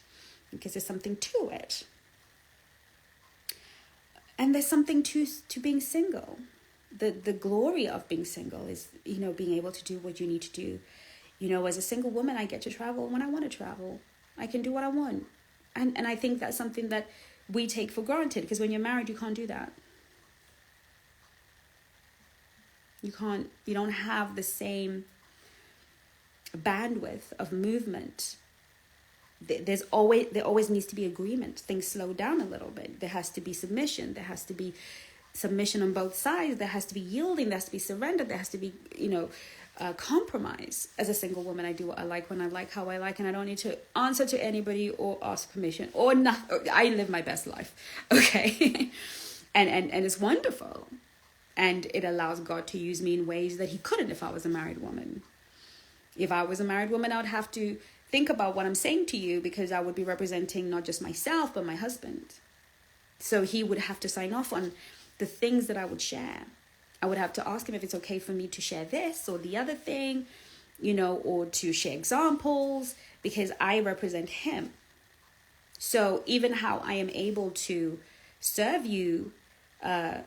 because there's something to it. And there's something to being single. The glory of being single is, you know, being able to do what you need to do. You know, as a single woman, I get to travel when I want to travel. I can do what I want. And I think that's something that we take for granted, because when you're married, you can't do that. You don't have the same bandwidth of movement. There always needs to be agreement. Things slow down a little bit. There has to be submission. There has to be submission on both sides. There has to be yielding. There has to be surrender. There has to be, you know, compromise. As a single woman, I do what I like when I like, how I like, and I don't need to answer to anybody or ask permission or nothing. I live my best life, okay? and it's wonderful, and it allows God to use me in ways that He couldn't if I was a married woman. If I was a married woman, I would have to think about what I'm saying to you, because I would be representing not just myself but my husband. So He would have to sign off on the things that I would share. I would have to ask Him if it's okay for me to share this or the other thing, you know, or to share examples, because I represent Him. So even how I am able to serve you,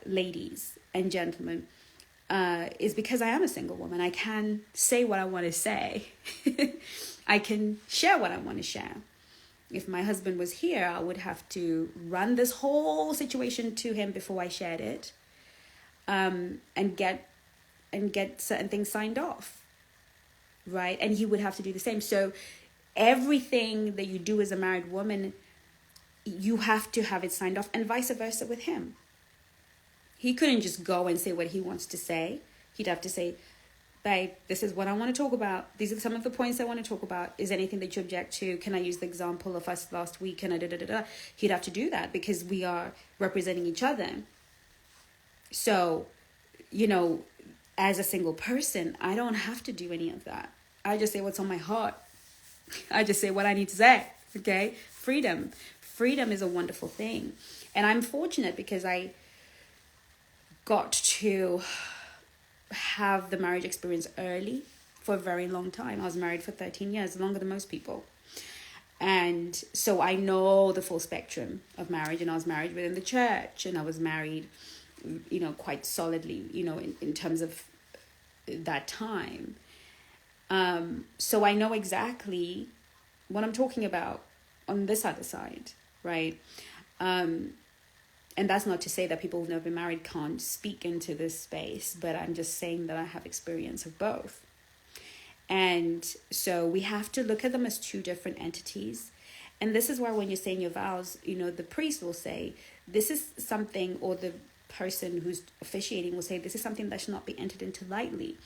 ladies and gentlemen, is because I am a single woman. I can say what I want to say. I can share what I want to share. If my husband was here, I would have to run this whole situation to him before I shared it. And get certain things signed off, right? And he would have to do the same. So everything that you do as a married woman, you have to have it signed off, and vice versa with him. He couldn't just go and say what he wants to say. He'd have to say, babe, this is what I want to talk about. These are some of the points I want to talk about. Is anything that you object to? Can I use the example of us last week? And He'd have to do that, because we are representing each other. So, you know, as a single person, I don't have to do any of that. I just say what's on my heart. I just say what I need to say, okay? Freedom. Freedom is a wonderful thing. And I'm fortunate because I got to have the marriage experience early for a very long time. I was married for 13 years, longer than most people. And so I know the full spectrum of marriage. And I was married within the church, and I was married, you know, quite solidly, you know, in terms of that time. So I know exactly what I'm talking about. on this other side, right? And that's not to say that people who've never been married can't speak into this space, but I'm just saying that I have experience of both. And so we have to look at them as two different entities. And this is where when you're saying your vows, the priest will say, this is something, or the person who's officiating will say, this is something that should not be entered into lightly.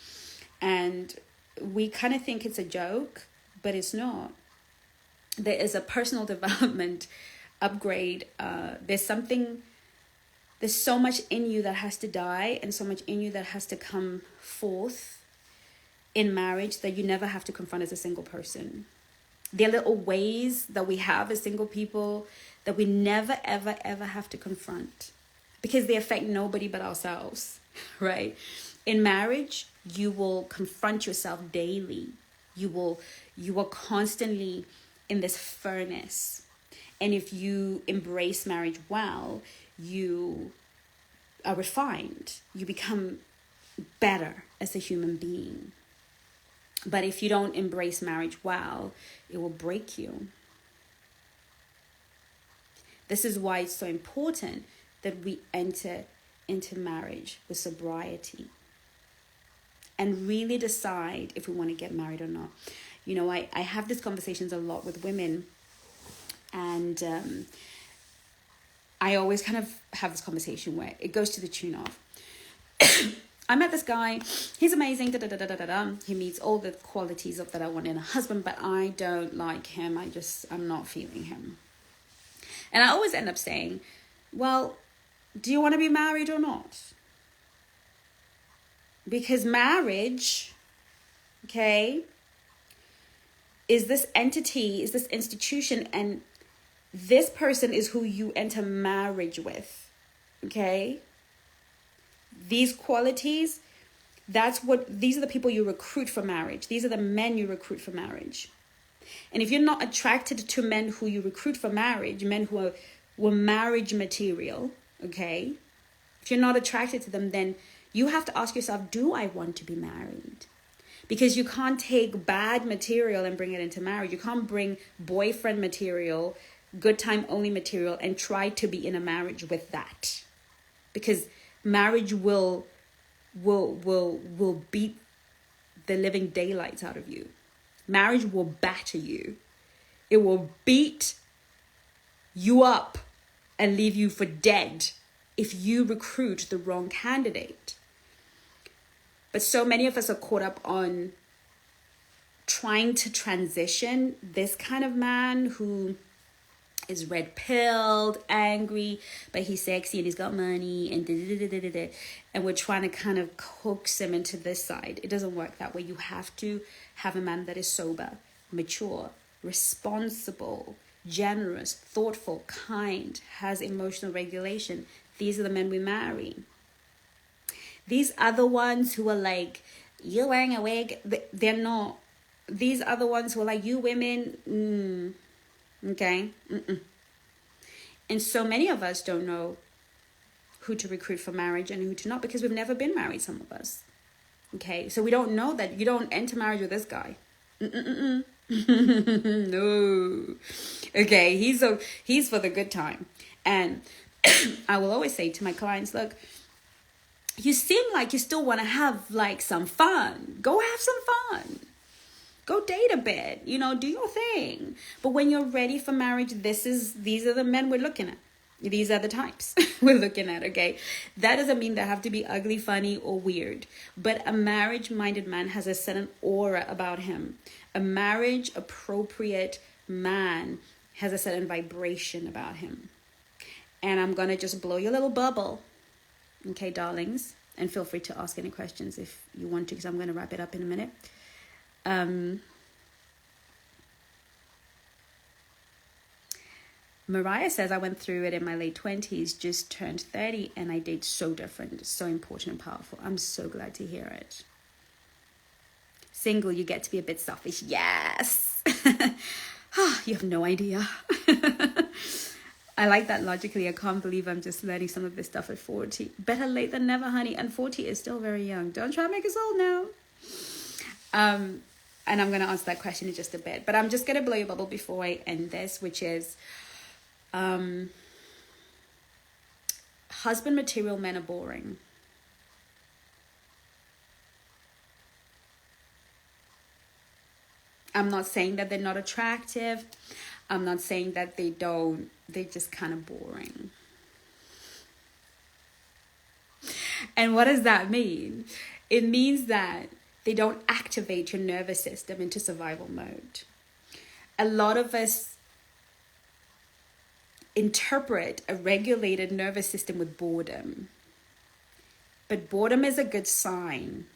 And we kind of think it's a joke, but it's not. There is a personal development upgrade. There's so much in you that has to die, and so much in you that has to come forth in marriage that you never have to confront as a single person. There are little ways that we have as single people that we never, ever, ever have to confront, because they affect nobody but ourselves, right? In marriage, you will confront yourself daily. You are constantly in this furnace. And if you embrace marriage well, you are refined. You become better as a human being. But if you don't embrace marriage well, it will break you. This is why it's so important that we enter into marriage with sobriety and really decide if we want to get married or not. I have these conversations a lot with women, and I always kind of have this conversation where it goes to the tune of, I met this guy, he's amazing, he meets all the qualities of that I want in a husband, but I don't like him, I'm not feeling him. And I always end up saying, well, do you want to be married or not? Because marriage, okay, is this entity, is this institution, and this person is who you enter marriage with, okay? These qualities, these are the people you recruit for marriage. These are the men you recruit for marriage. And if you're not attracted to men who you recruit for marriage, men who were marriage material, okay? If you're not attracted to them, then you have to ask yourself, do I want to be married? Because you can't take bad material and bring it into marriage. You can't bring boyfriend material, good time only material, and try to be in a marriage with that. Because marriage will beat the living daylights out of you. Marriage will batter you. It will beat you up and leave you for dead if you recruit the wrong candidate. But so many of us are caught up on trying to transition this kind of man who is red-pilled, angry, but he's sexy and he's got money and da-da-da-da-da-da. And we're trying to kind of coax him into this side. It doesn't work that way. You have to have a man that is sober, mature, responsible, generous, thoughtful, kind, has emotional regulation. These are the men we marry. These other ones who are like, you're wearing a wig, they're not. These other ones who are like, you women, okay? And so many of us don't know who to recruit for marriage and who to not, because we've never been married, some of us. Okay, so we don't know that you don't enter marriage with this guy. No. Okay, he's for the good time. And I will always say to my clients, look, you seem like you still want to have like some fun. Go have some fun. Go date a bit, do your thing. But when you're ready for marriage, these are the men we're looking at. These are the types we're looking at, okay? That doesn't mean they have to be ugly, funny, or weird. But a marriage-minded man has a certain aura about him. A marriage-appropriate man has a certain vibration about him. And I'm going to just blow your little bubble. Okay, darlings? And feel free to ask any questions if you want to, because I'm going to wrap it up in a minute. Mariah says, I went through it in my late 20s, just turned 30, and I date so different, so important and powerful. I'm so glad to hear it. Single, you get to be a bit selfish. Yes. You have no idea. I like that logically. I can't believe I'm just learning some of this stuff at 40. Better late than never, honey. And 40 is still very young. Don't try to make us old now. and I'm going to answer that question in just a bit, but I'm just going to blow your bubble before I end this, which is husband material men are boring. I'm not saying that they're not attractive. I'm not saying that they're just kind of boring. And what does that mean? It means that they don't activate your nervous system into survival mode. A lot of us interpret a regulated nervous system with boredom. But boredom is a good sign.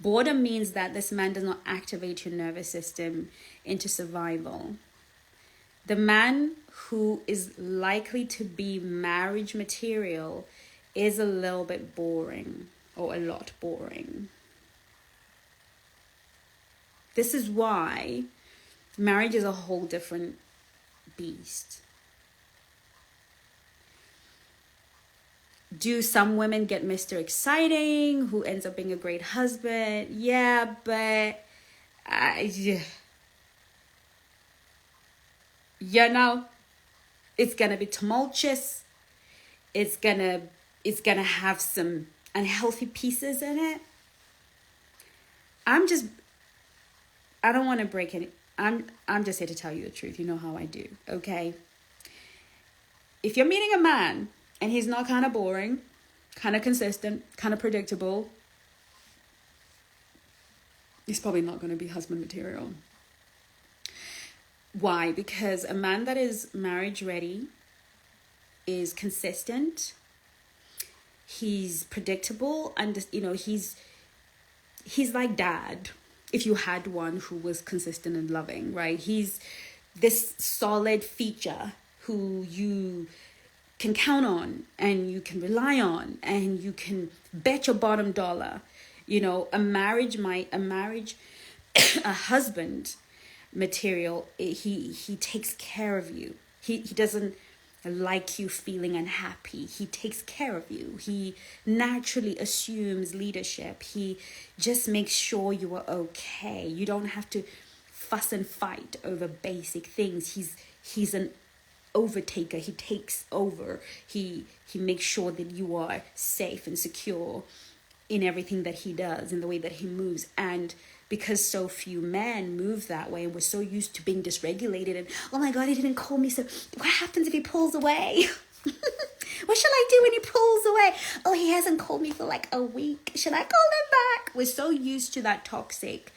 Boredom means that this man does not activate your nervous system into survival. The man who is likely to be marriage material is a little bit boring, or a lot boring. This is why marriage is a whole different beast. Do some women get Mr. Exciting, who ends up being a great husband? Yeah, but it's gonna be tumultuous. It's gonna have some unhealthy pieces in it. I don't want to break any. I'm just here to tell you the truth. You know how I do, okay? If you're meeting a man and he's not kind of boring, kind of consistent, kind of predictable, he's probably not going to be husband material. Why? Because a man that is marriage ready is consistent. He's predictable, and he's like dad. If you had one who was consistent and loving, right? He's this solid feature who you can count on and you can rely on and you can bet your bottom dollar. A husband material, he takes care of you. He doesn't like you feeling unhappy. He takes care of you. He naturally assumes leadership. He just makes sure you are okay. You don't have to fuss and fight over basic things. He's an overtaker. He takes over. He makes sure that you are safe and secure in everything that he does, in the way that he moves. And because so few men move that way, and we're so used to being dysregulated and, oh my God, he didn't call me, so what happens if he pulls away? What shall I do when he pulls away? Oh, he hasn't called me for like a week. Should I call him back? We're so used to that toxic,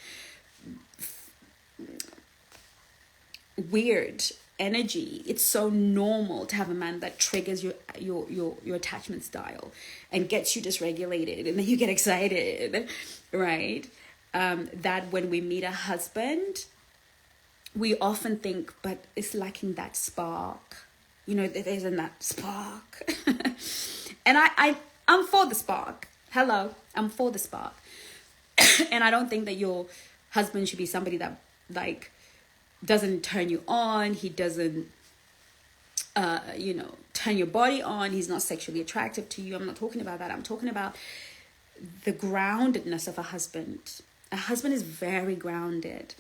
weird energy. It's so normal to have a man that triggers your attachment style and gets you dysregulated, and then you get excited, right? That when we meet a husband, we often think, but it's lacking that spark. There isn't that spark. And I'm for the spark. Hello, I'm for the spark. And I don't think that your husband should be somebody that doesn't turn you on. He doesn't, turn your body on. He's not sexually attractive to you. I'm not talking about that. I'm talking about the groundedness of a husband. A husband is very grounded.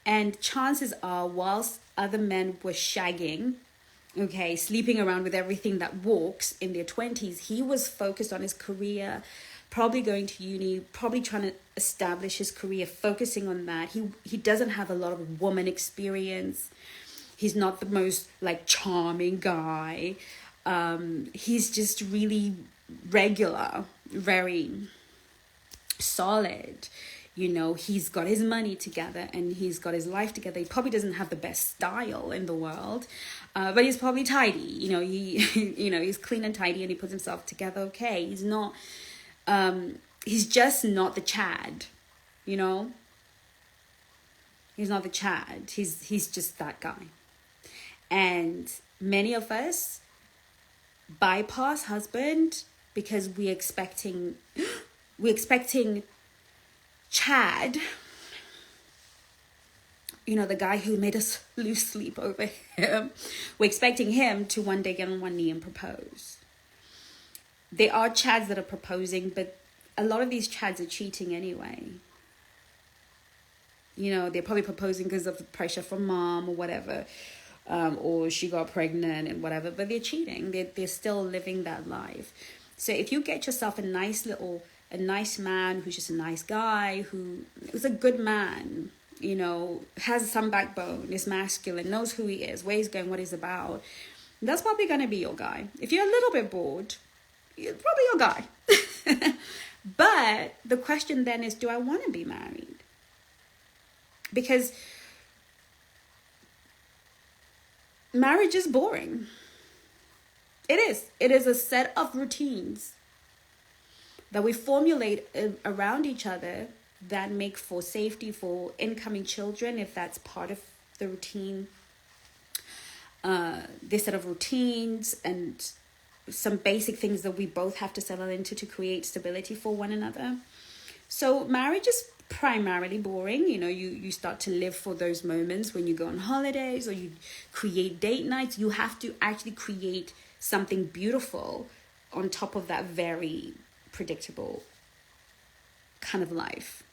And chances are, whilst other men were shagging, sleeping around with everything that walks in their 20s, he was focused on his career, probably going to uni, probably trying to establish his career, focusing on that. He doesn't have a lot of woman experience. He's not the most charming guy. He's just really regular, very solid. He's got his money together and he's got his life together. He probably doesn't have the best style in the world, but he's probably tidy. He's clean and tidy and he puts himself together. Okay, he's not. He's just not the Chad. He's not the Chad. He's just that guy. And many of us bypass husband because we're expecting Chad, the guy who made us lose sleep over him. We're expecting him to one day get on one knee and propose. There are Chads that are proposing, but a lot of these Chads are cheating anyway. You know, they're probably proposing because of the pressure from mom or whatever, or she got pregnant and whatever, but they're cheating. They're still living that life. So if you get yourself a nice man who's just a nice guy, who is a good man, you know, has some backbone, is masculine, knows who he is, where he's going, what he's about, that's probably going to be your guy. If you're a little bit bored, it's probably your guy. But the question then is, do I want to be married? Because marriage is boring. It is. It is a set of routines that we formulate around each other that make for safety for incoming children, if that's part of the routine. This set of routines and some basic things that we both have to settle into to create stability for one another. So marriage is primarily boring. You know, you start to live for those moments when you go on holidays or you create date nights. You have to actually create something beautiful on top of that very predictable kind of life.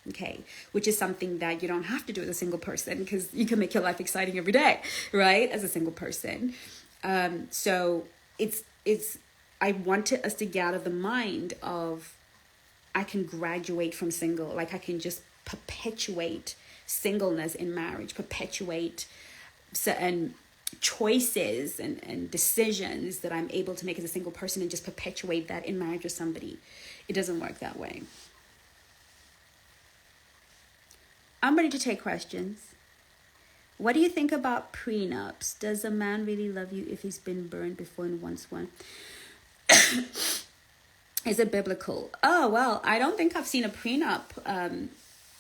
Okay, which is something that you don't have to do as a single person, because you can make your life exciting every day, right? As a single person. So I wanted us to get out of the mind of, I can graduate from single, like I can just perpetuate singleness in marriage, perpetuate certain choices and decisions that I'm able to make as a single person and just perpetuate that in marriage with somebody. It doesn't work that way. I'm ready to take questions. What do you think about prenups? Does a man really love you if he's been burned before and wants one? Is it biblical? Oh, well, I don't think I've seen a prenup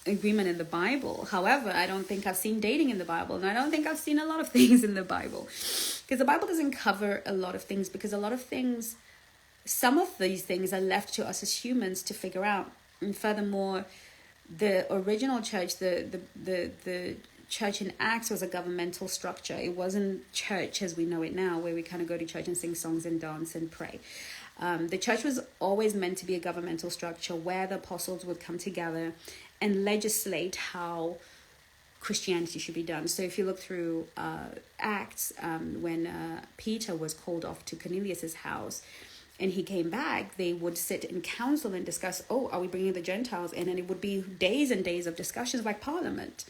agreement in the Bible. However, I don't think I've seen dating in the Bible. And I don't think I've seen a lot of things in the Bible. Because the Bible doesn't cover a lot of things. Because a lot of things, some of these things are left to us as humans to figure out. And furthermore, the original church, the church in Acts was a governmental structure. It wasn't church as we know it now, where we kind of go to church and sing songs and dance and pray. The church was always meant to be a governmental structure where the apostles would come together and legislate how Christianity should be done. So if you look through Acts, when Peter was called off to Cornelius's house and he came back, they would sit in council and discuss, are we bringing the Gentiles in? And it would be days and days of discussions like Parliament.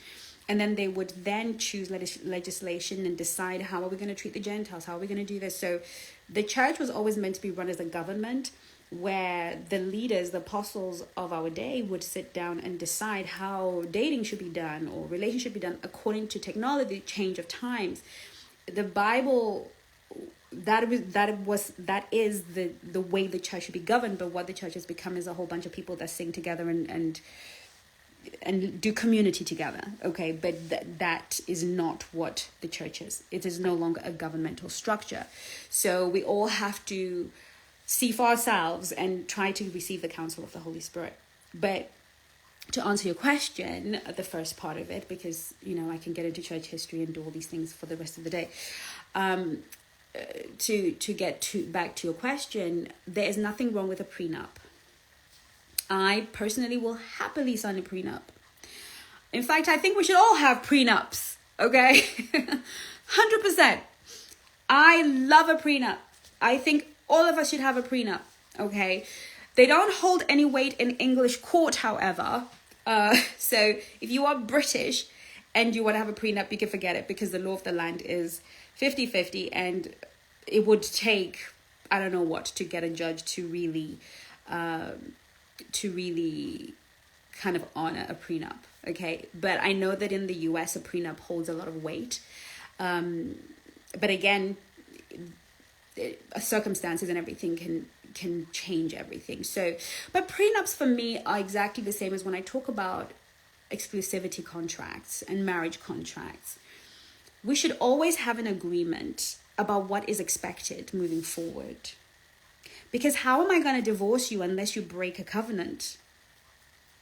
And then they would then choose legislation and decide, how are we going to treat the Gentiles? How are we going to do this? So the church was always meant to be run as a government where the leaders, the apostles of our day, would sit down and decide how dating should be done or relationship should be done according to technology, change of times. The Bible, that is the way the church should be governed. But what the church has become is a whole bunch of people that sing together and do community together. Okay, but that is not what the church is. It is no longer a governmental structure. So we all have to see for ourselves and try to receive the counsel of the Holy Spirit. But to answer your question, the first part of it, because I can get into church history and do all these things for the rest of the day. To get back to your question, there is nothing wrong with a prenup. I personally will happily sign a prenup. In fact, I think we should all have prenups, okay? 100%. I love a prenup. I think all of us should have a prenup, okay? They don't hold any weight in English court, however. So if you are British and you want to have a prenup, you can forget it, because the law of the land is 50-50, and it would take, I don't know what, to get a judge to really kind of honor a prenup, okay? But I know that in the US, a prenup holds a lot of weight. But again, circumstances and everything can change everything. So, but prenups for me are exactly the same as when I talk about exclusivity contracts and marriage contracts. We should always have an agreement about what is expected moving forward. Because how am I going to divorce you unless you break a covenant?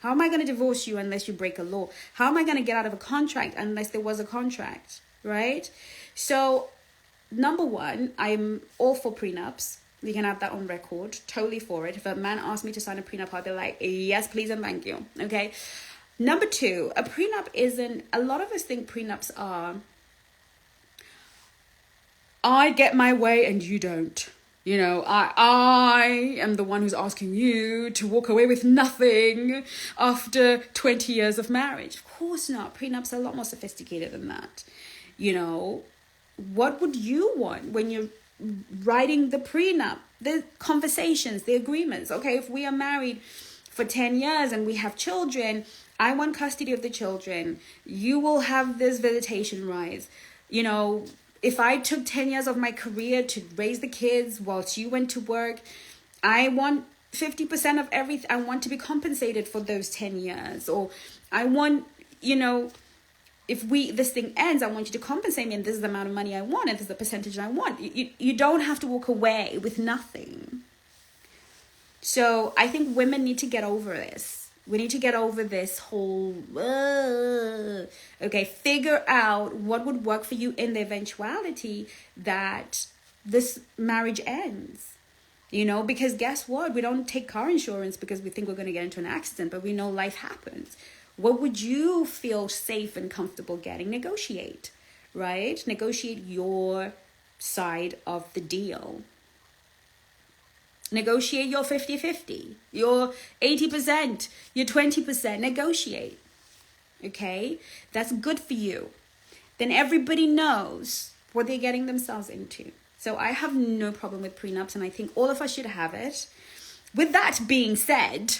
How am I going to divorce you unless you break a law? How am I going to get out of a contract unless there was a contract, right? So, number one, I'm all for prenups. You can have that on record, totally for it. If a man asks me to sign a prenup, I'll be like, yes, please and thank you, okay? Number two, a prenup isn't, a lot of us think prenups are, I get my way and you don't. You know, I am the one who's asking you to walk away with nothing after 20 years of marriage. Of course not. Prenups are a lot more sophisticated than that. You know, what would you want when you're writing the prenup? The conversations, the agreements. Okay, if we are married for 10 years and we have children, I want custody of the children. You will have this visitation rights. You know, if I took 10 years of my career to raise the kids whilst you went to work, I want 50% of everything. I want to be compensated for those 10 years. Or I want, you know, if this thing ends, I want you to compensate me, and this is the amount of money I want, and this is the percentage I want. You don't have to walk away with nothing. So I think women need to get over this. We need to get over this whole, okay, figure out what would work for you in the eventuality that this marriage ends. You know, because guess what? We don't take car insurance because we think we're going to get into an accident, but we know life happens. What would you feel safe and comfortable getting? Negotiate, right? Negotiate your side of the deal. Negotiate your 50-50, your 80%, your 20%. Negotiate, okay? That's good for you. Then everybody knows what they're getting themselves into. So I have no problem with prenups, and I think all of us should have it. With that being said,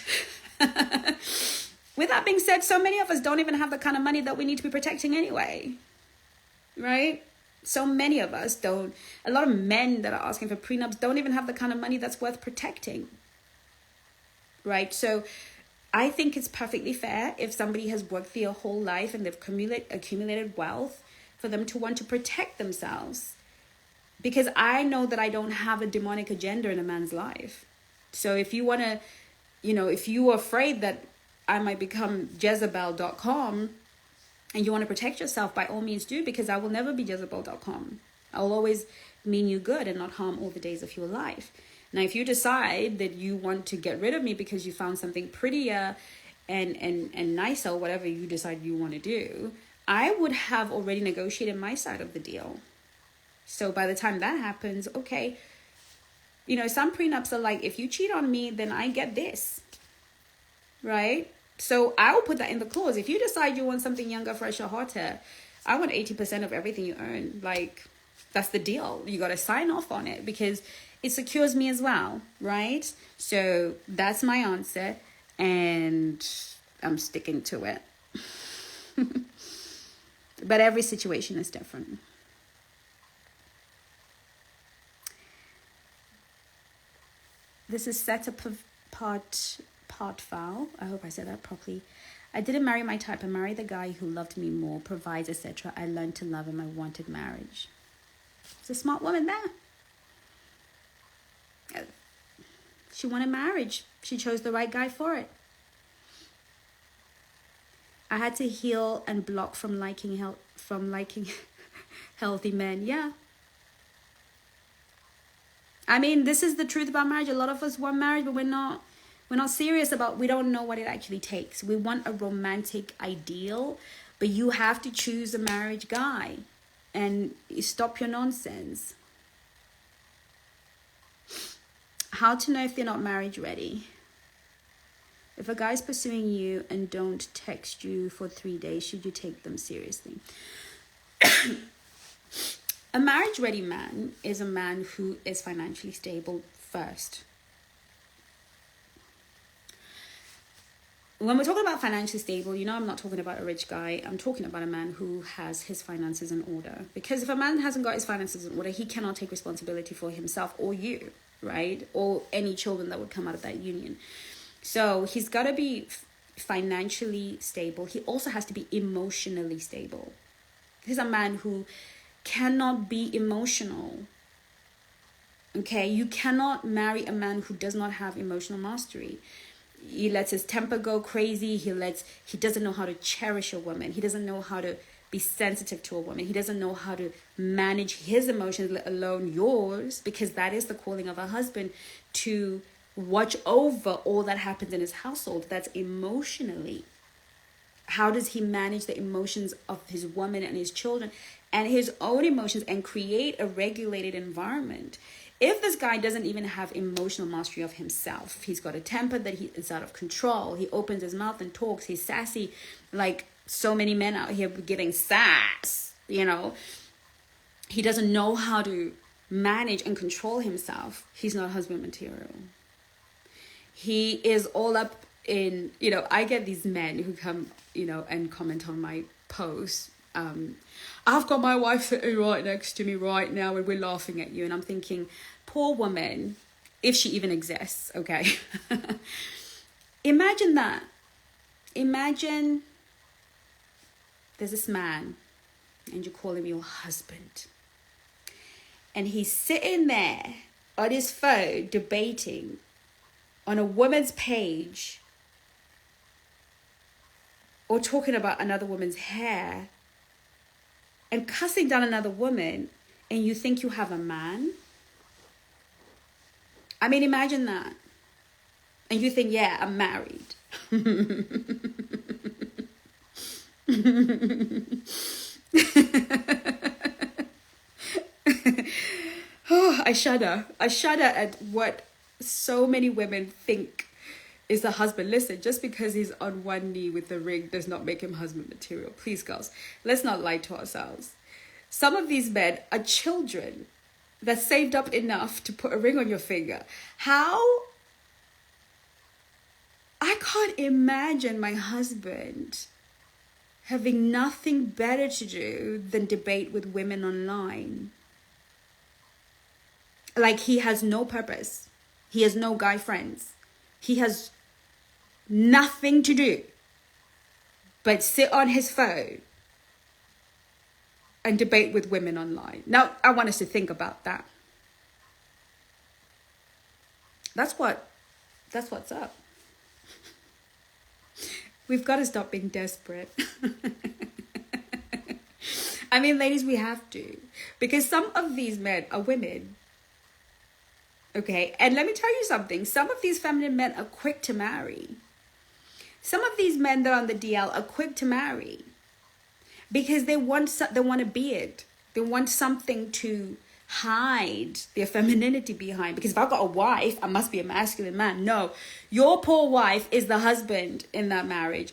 so many of us don't even have the kind of money that we need to be protecting anyway, right? So many of us don't. A lot of men that are asking for prenups don't even have the kind of money that's worth protecting, right? So I think it's perfectly fair if somebody has worked their whole life and they've accumulated wealth for them to want to protect themselves. Because I know that I don't have a demonic agenda in a man's life. So if you want to, you know, if you are afraid that I might become Jezebel.com, and you want to protect yourself, by all means do, because I will never be Jezebel.com. I'll always mean you good and not harm all the days of your life. Now, if you decide that you want to get rid of me because you found something prettier and nicer, whatever you decide you want to do, I would have already negotiated my side of the deal. So by the time that happens, okay, you know, some prenups are like, if you cheat on me, then I get this, right? So I will put that in the clause. If you decide you want something younger, fresher, hotter, I want 80% of everything you earn. Like, that's the deal. You got to sign off on it because it secures me as well, right? So that's my answer, and I'm sticking to it. But every situation is different. This is set up part foul. I hope I said that properly. I didn't marry my type. I married the guy who loved me more, provides, etc. I learned to love him. I wanted marriage. It's a smart woman there. She wanted marriage. She chose the right guy for it. I had to heal and block from liking healthy men. Yeah. I mean, this is the truth about marriage. A lot of us want marriage, but we're not serious about, we don't know what it actually takes. We want a romantic ideal, but you have to choose a marriage guy and stop your nonsense. How to know if they're not marriage ready? If a guy's pursuing you and don't text you for 3 days, should you take them seriously? A marriage-ready man is a man who is financially stable first. When we're talking about financially stable, you know, I'm not talking about a rich guy. I'm talking about a man who has his finances in order. Because if a man hasn't got his finances in order, he cannot take responsibility for himself or you, right? Or any children that would come out of that union. So he's got to be financially stable. He also has to be emotionally stable. He's a man who cannot be emotional. Okay, you cannot marry a man who does not have emotional mastery. He lets his temper go crazy. He doesn't know how to cherish a woman. He doesn't know how to be sensitive to a woman. He doesn't know how to manage his emotions, let alone yours, because that is the calling of a husband, to watch over all that happens in his household. That's emotionally. How does he manage the emotions of his woman and his children and his own emotions and create a regulated environment? If this guy doesn't even have emotional mastery of himself, he's got a temper that he is out of control. He opens his mouth and talks. He's sassy, like so many men out here giving sass, you know. He doesn't know how to manage and control himself. He's not husband material. He is all up in, you know, I get these men who come, you know, and comment on my posts. I've got my wife sitting right next to me right now and we're laughing at you. And I'm thinking, poor woman, if she even exists, okay? Imagine that. Imagine there's this man and you call him your husband. And he's sitting there on his phone debating on a woman's page or talking about another woman's hair and cussing down another woman, and you think you have a man? I mean, imagine that. And you think, yeah, I'm married. Oh, I shudder. I shudder at what so many women think is the husband. Listen, just because he's on one knee with the ring does not make him husband material. Please, girls, let's not lie to ourselves. Some of these men are children that saved up enough to put a ring on your finger. How? I can't imagine my husband having nothing better to do than debate with women online. Like, he has no purpose. He has no guy friends. He has nothing to do but sit on his phone and debate with women online. Now, I want us to think about that. That's what's up. We've got to stop being desperate. I mean, ladies, we have to. Because some of these men are women. Okay, and let me tell you something. Some of these feminine men are quick to marry. Some of these men that are on the DL are quick to marry because they want a beard. They want something to hide their femininity behind. Because if I've got a wife, I must be a masculine man. No, your poor wife is the husband in that marriage.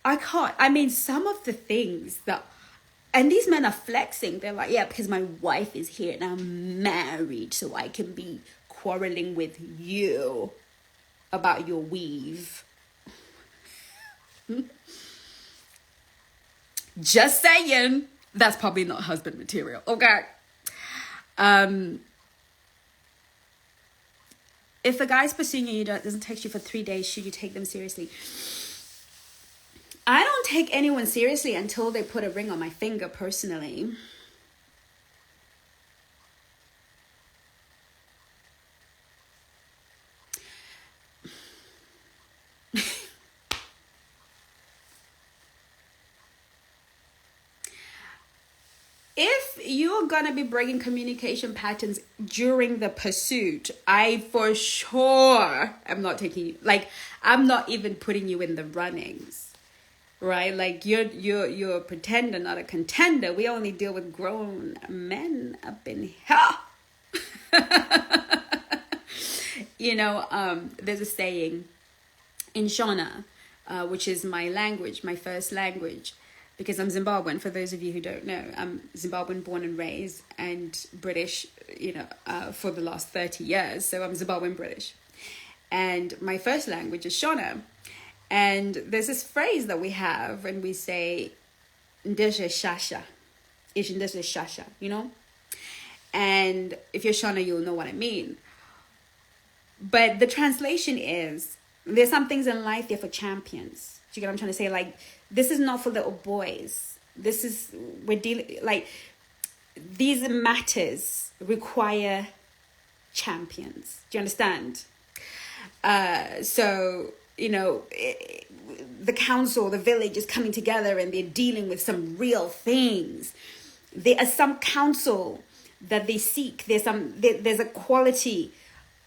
I mean, some of the things that, and these men are flexing. They're like, yeah, because my wife is here and I'm married, so I can be quarreling with you about your weave. Just saying, that's probably not husband material. Okay. If a guy's pursuing you and doesn't text you for 3 days, should you take them seriously? I don't take anyone seriously until they put a ring on my finger, personally. If you're gonna be breaking communication patterns during the pursuit, I for sure am not taking you. Like, I'm not even putting you in the runnings, right? Like, you're a pretender, not a contender. We only deal with grown men up in here. You know, there's a saying in Shona, which is my language, my first language. Because I'm Zimbabwean, for those of you who don't know. I'm Zimbabwean born and raised and British, you know, for the last 30 years. So I'm Zimbabwean British. And my first language is Shona. And there's this phrase that we have when we say, Ndeshe Shasha. Ish Ndeshe Shasha, you know? And if you're Shona, you'll know what I mean. But the translation is, there's some things in life, they're for champions. Do you get what I'm trying to say? Like, this is not for little boys. We're dealing, like, these matters require champions. Do you understand? So, you know, the council, the village is coming together and they're dealing with some real things. There are some counsel that they seek. There's a quality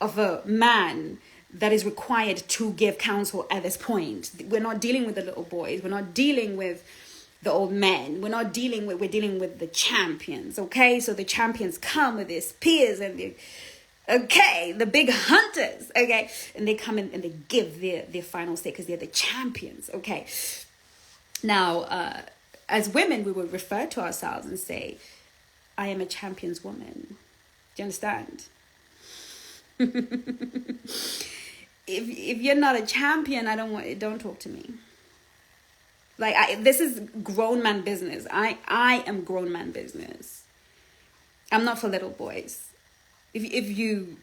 of a man that is required to give counsel at this point. We're not dealing with the little boys. We're not dealing with the old men. We're dealing with the champions. Okay, so the champions come with their spears and the big hunters. Okay, and they come in and they give their final say because they're the champions. Okay, now as women, we would refer to ourselves and say, I am a champion's woman. Do you understand? If you're not a champion, don't talk to me. Like, this is grown man business. I am grown man business. I'm not for little boys. Do you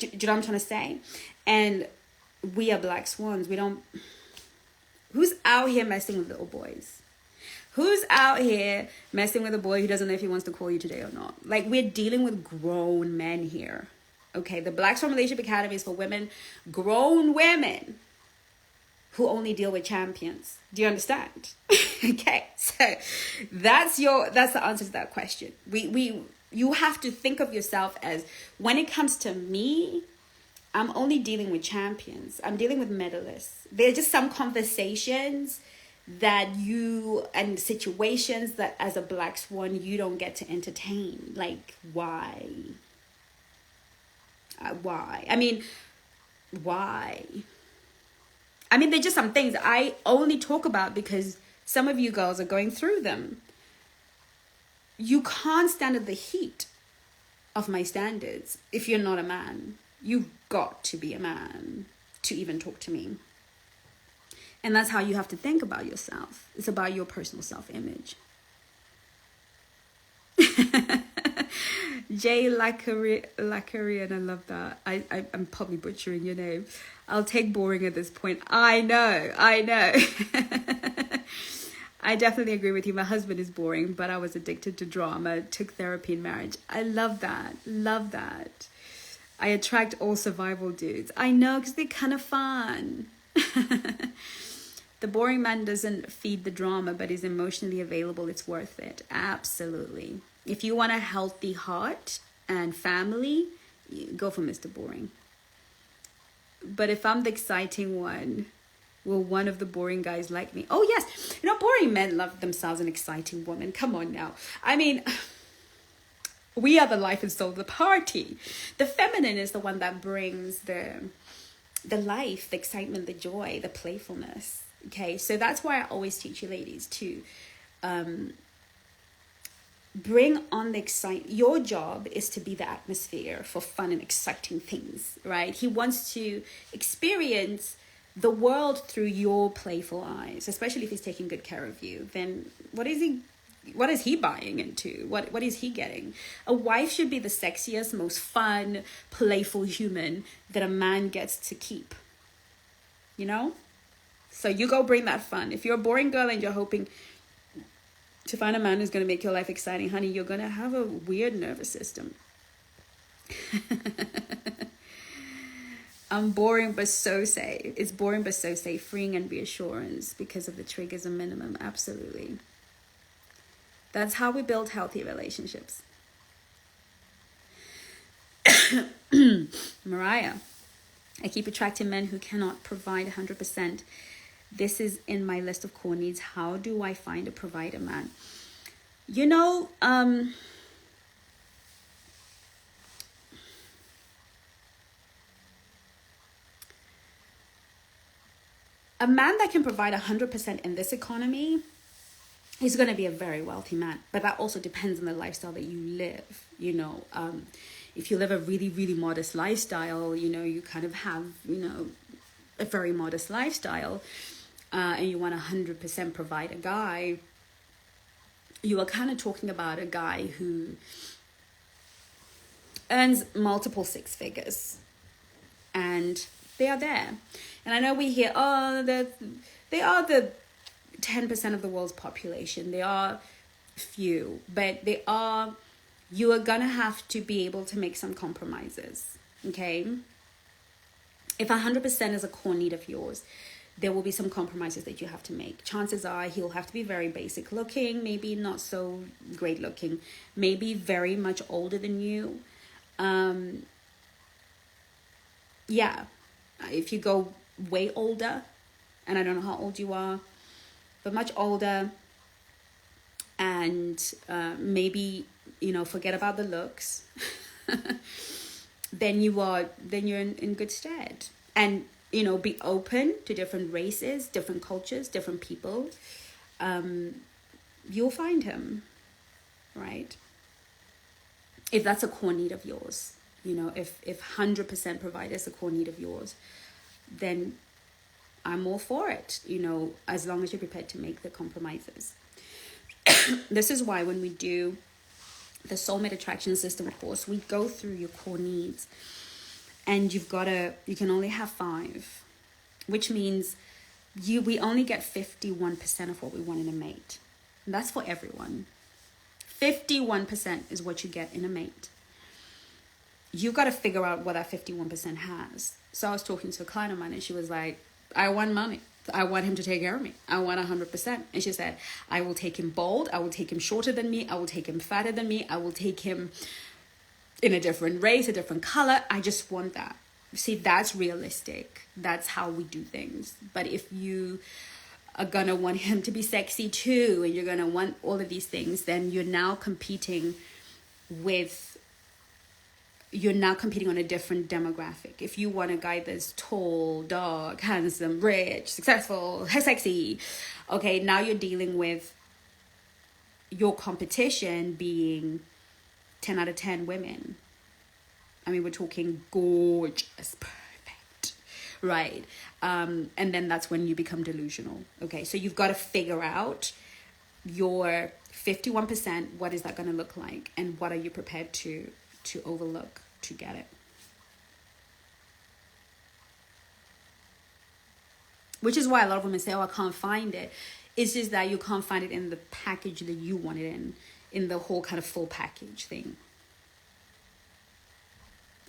know what I'm trying to say? And we are black swans. Who's out here messing with little boys? Who's out here messing with a boy who doesn't know if he wants to call you today or not? Like, we're dealing with grown men here. Okay, the Black Swan Relationship Academy is for women, grown women who only deal with champions. Do you understand? Okay, so that's the answer to that question. You have to think of yourself as, when it comes to me, I'm only dealing with champions. I'm dealing with medalists. There's just some conversations and situations that as a black swan you don't get to entertain. Like, why? Why? I mean, there's just some things I only talk about because some of you girls are going through them. You can't stand the heat of my standards if you're not a man. You've got to be a man to even talk to me. And that's how you have to think about yourself. It's about your personal self-image. Jay Lacarian, I love that. I'm probably butchering your name. I'll take boring at this point. I know. I definitely agree with you. My husband is boring, but I was addicted to drama, took therapy in marriage. I love that. I attract all survival dudes. I know, because they're kind of fun. The boring man doesn't feed the drama, but is emotionally available. It's worth it. Absolutely. If you want a healthy heart and family, go for Mr. Boring. But if I'm the exciting one, will one of the boring guys like me? Oh, yes. Boring men love themselves an exciting woman. Come on now. I mean, we are the life and soul of the party. The feminine is the one that brings the life, the excitement, the joy, the playfulness. Okay, so that's why I always teach you ladies to bring on the excitement. Your job is to be the atmosphere for fun and exciting things, right? He wants to experience the world through your playful eyes, especially if he's taking good care of you. Then what is he buying into? What is he getting? A wife should be the sexiest, most fun, playful human that a man gets to keep. So you go bring that fun. If you're a boring girl and you're hoping to find a man who's going to make your life exciting, honey, you're going to have a weird nervous system. I'm boring but so safe. It's boring but so safe, freeing and reassurance because of the triggers and minimum. Absolutely. That's how we build healthy relationships. Mariah, I keep attracting men who cannot provide 100%. This is in my list of core needs. How do I find a provider man? A man that can provide 100% in this economy is going to be a very wealthy man. But that also depends on the lifestyle that you live. If you live a really, really modest lifestyle, you kind of have, a very modest lifestyle, and you want 100% provide a guy, you are kind of talking about a guy who earns multiple six figures. And they are there. And I know we hear, they are the 10% of the world's population. They are few, but you are going to have to be able to make some compromises, okay? If 100% is a core need of yours, there will be some compromises that you have to make. Chances are he'll have to be very basic looking, maybe not so great looking, maybe very much older than you. Yeah. if you go way older, and I don't know how old you are, but much older, and maybe, forget about the looks, then you're in good stead. And be open to different races, different cultures, different people. You'll find him, right? If that's a core need of yours, if 100% provide is a core need of yours, then I'm all for it, as long as you're prepared to make the compromises. This is why when we do the Soulmate Attraction System course, we go through your core needs, and you can only have 5, which means we only get 51% of what we want in a mate. And that's for everyone. 51% is what you get in a mate. You've got to figure out what that 51% has. So I was talking to a client of mine, and she was like, I want money. I want him to take care of me. I want 100%. And she said, I will take him bald. I will take him shorter than me. I will take him fatter than me. I will take him in a different race, a different color. I just want that. See, that's realistic. That's how we do things. But if you are going to want him to be sexy too, and you're going to want all of these things, then you're now competing on a different demographic. If you want a guy that's tall, dark, handsome, rich, successful, sexy, okay, now you're dealing with your competition being 10 out of 10 women. I mean, we're talking gorgeous, perfect, right? And then that's when you become delusional. Okay, so you've got to figure out your 51%, what is that going to look like? And what are you prepared to overlook to get it? Which is why a lot of women say, I can't find it. It's just that you can't find it in the package that you want it in the whole kind of full package thing.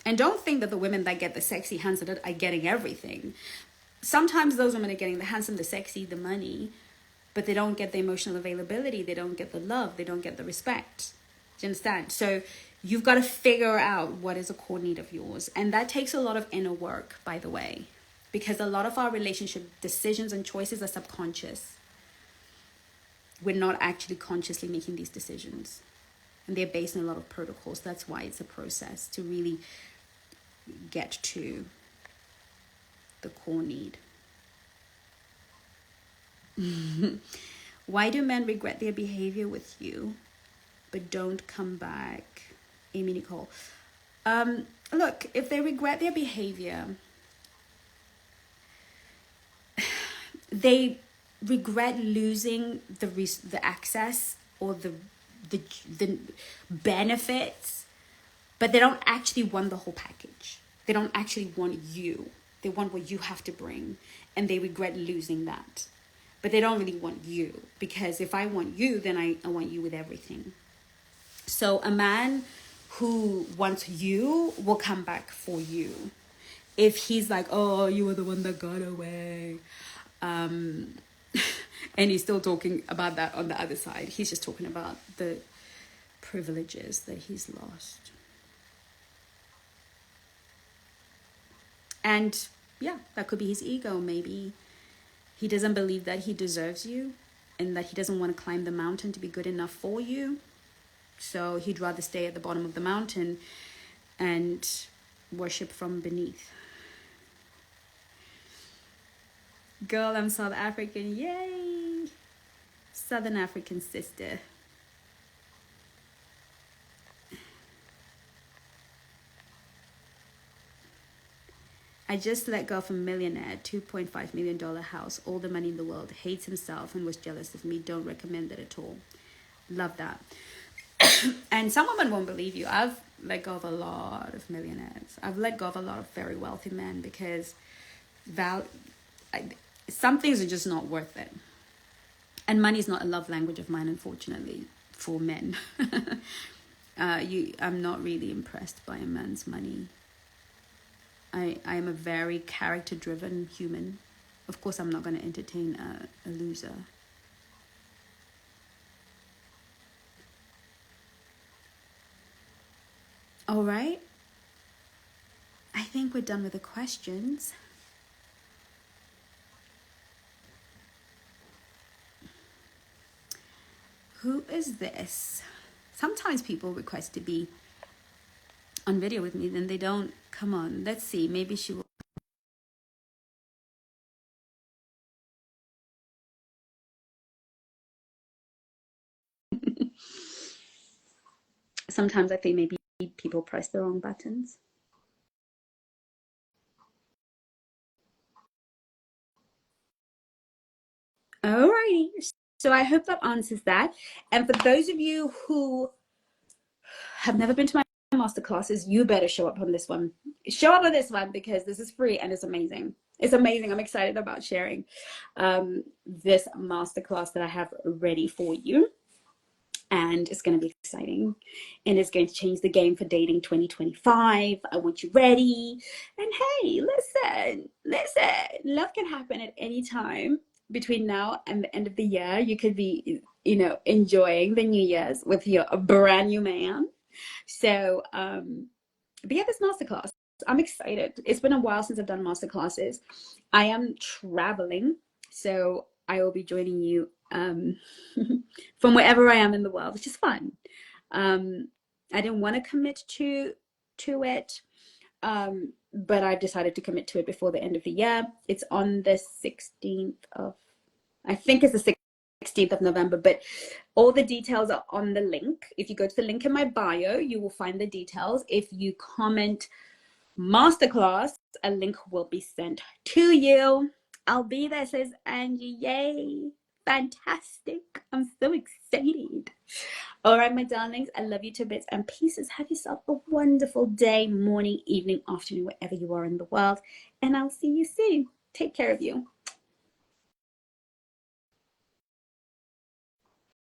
And don't think that the women that get the sexy, handsome are getting everything. Sometimes those women are getting the handsome, the sexy, the money, but they don't get the emotional availability. They don't get the love. They don't get the respect. Do you understand? So you've got to figure out what is a core need of yours. And that takes a lot of inner work, by the way, because a lot of our relationship decisions and choices are subconscious. We're not actually consciously making these decisions. And they're based on a lot of protocols. That's why it's a process to really get to the core need. Why do men regret their behavior with you but don't come back? Amy Nicole. Look, if they regret their behavior, they regret losing the access or the benefits, but they don't actually want the whole package. They don't actually want you. They want what you have to bring, and they regret losing that. But they don't really want you, because if I want you, then I want you with everything. So a man who wants you will come back for you. If he's like, oh, you were the one that got away, and he's still talking about that on the other side. He's just talking about the privileges that he's lost. And yeah, that could be his ego. Maybe he doesn't believe that he deserves you, and that he doesn't want to climb the mountain to be good enough for you. So he'd rather stay at the bottom of the mountain and worship from beneath. Girl, I'm South African. Yay! Southern African sister. I just let go of a millionaire, $2.5 million house, all the money in the world, hates himself and was jealous of me. Don't recommend it at all. Love that. And some women won't believe you. I've let go of a lot of millionaires. I've let go of a lot of very wealthy men because some things are just not worth it. And money is not a love language of mine, unfortunately, for men. I'm not really impressed by a man's money. I am a very character-driven human. Of course, I'm not going to entertain a loser. All right. I think we're done with the questions. Who is this? Sometimes people request to be on video with me, then they don't. Come on, let's see. Maybe she will. Sometimes I think maybe people press the wrong buttons. Alrighty. So I hope that answers that. And for those of you who have never been to my masterclasses, you better show up on this one. Show up on this one because this is free and it's amazing. It's amazing. I'm excited about sharing this masterclass that I have ready for you. And it's going to be exciting. And it's going to change the game for dating 2025. I want you ready. And hey, listen, love can happen at any time between now and the end of the year. You could be, enjoying the New Year's with your brand new man. So, but yeah, this masterclass, I'm excited. It's been a while since I've done masterclasses. I am traveling, so I will be joining you from wherever I am in the world, which is fun. I didn't want to commit to it, but I've decided to commit to it before the end of the year. It's on the 16th of, I think it's the 16th of November, but all the details are on the link. If you go to the link in my bio, you will find the details. If you comment masterclass, a link will be sent to you. I'll be there, says Angie. Yay. Fantastic. I'm so excited. All right, my darlings, I love you to bits and pieces. Have yourself a wonderful day, morning, evening, afternoon, wherever you are in the world. And I'll see you soon. Take care of you.